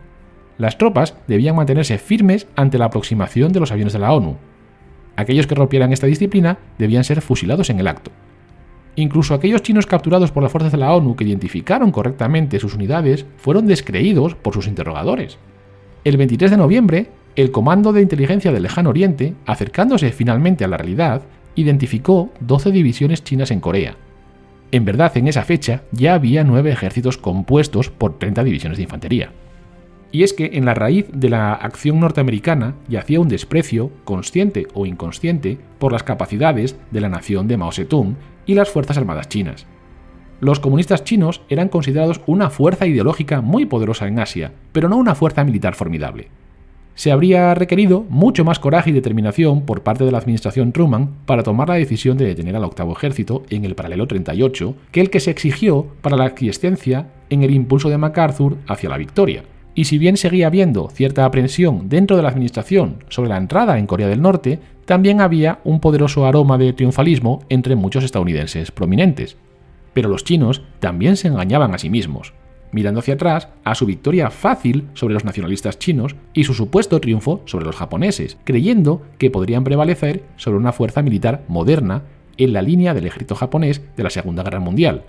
Las tropas debían mantenerse firmes ante la aproximación de los aviones de la ONU. Aquellos que rompieran esta disciplina debían ser fusilados en el acto. Incluso aquellos chinos capturados por las fuerzas de la ONU que identificaron correctamente sus unidades fueron descreídos por sus interrogadores. El 23 de noviembre, el Comando de Inteligencia del Lejano Oriente, acercándose finalmente a la realidad, identificó 12 divisiones chinas en Corea. En verdad, en esa fecha ya había 9 ejércitos compuestos por 30 divisiones de infantería. Y es que en la raíz de la acción norteamericana yacía un desprecio, consciente o inconsciente, por las capacidades de la nación de Mao Zedong y las Fuerzas Armadas chinas. Los comunistas chinos eran considerados una fuerza ideológica muy poderosa en Asia, pero no una fuerza militar formidable. Se habría requerido mucho más coraje y determinación por parte de la administración Truman para tomar la decisión de detener al octavo ejército en el paralelo 38 que el que se exigió para la aquiescencia en el impulso de MacArthur hacia la victoria. Y si bien seguía habiendo cierta aprensión dentro de la administración sobre la entrada en Corea del Norte, también había un poderoso aroma de triunfalismo entre muchos estadounidenses prominentes. Pero los chinos también se engañaban a sí mismos, mirando hacia atrás a su victoria fácil sobre los nacionalistas chinos y su supuesto triunfo sobre los japoneses, creyendo que podrían prevalecer sobre una fuerza militar moderna en la línea del ejército japonés de la Segunda Guerra Mundial.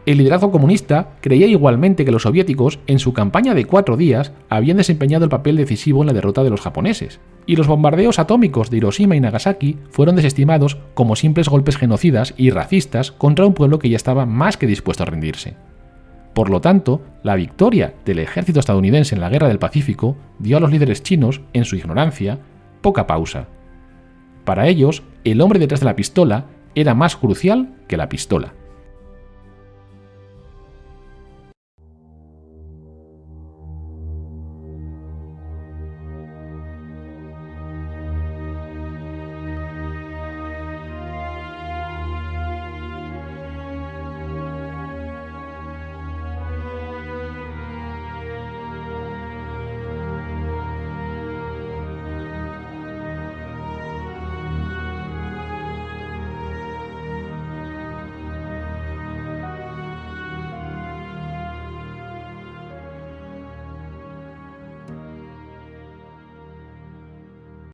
El liderazgo comunista creía igualmente que los soviéticos, en su campaña de 4 días, habían desempeñado el papel decisivo en la derrota de los japoneses, y los bombardeos atómicos de Hiroshima y Nagasaki fueron desestimados como simples golpes genocidas y racistas contra un pueblo que ya estaba más que dispuesto a rendirse. Por lo tanto, la victoria del ejército estadounidense en la Guerra del Pacífico dio a los líderes chinos, en su ignorancia, poca pausa. Para ellos, el hombre detrás de la pistola era más crucial que la pistola.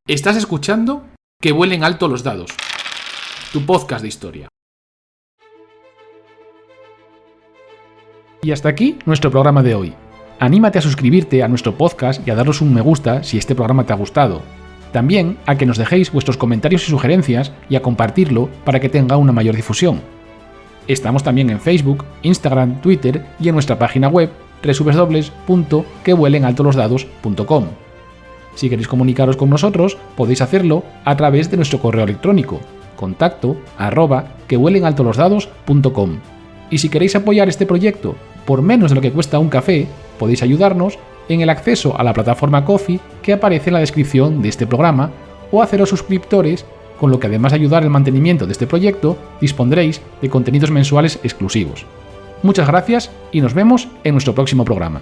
Estás escuchando Que vuelen alto los dados, tu podcast de historia. Y hasta aquí nuestro programa de hoy. Anímate a suscribirte a nuestro podcast y a darnos un me gusta si este programa te ha gustado. También a que nos dejéis vuestros comentarios y sugerencias y a compartirlo para que tenga una mayor difusión. Estamos también en Facebook, Instagram, Twitter y en nuestra página web www.quevuelenaltolosdados.com. Si queréis comunicaros con nosotros, podéis hacerlo a través de nuestro correo electrónico, contacto@quevuelenaltolosdados.com. Y si queréis apoyar este proyecto por menos de lo que cuesta un café, podéis ayudarnos en el acceso a la plataforma Ko-fi que aparece en la descripción de este programa, o haceros suscriptores, con lo que además de ayudar el mantenimiento de este proyecto, dispondréis de contenidos mensuales exclusivos. Muchas gracias y nos vemos en nuestro próximo programa.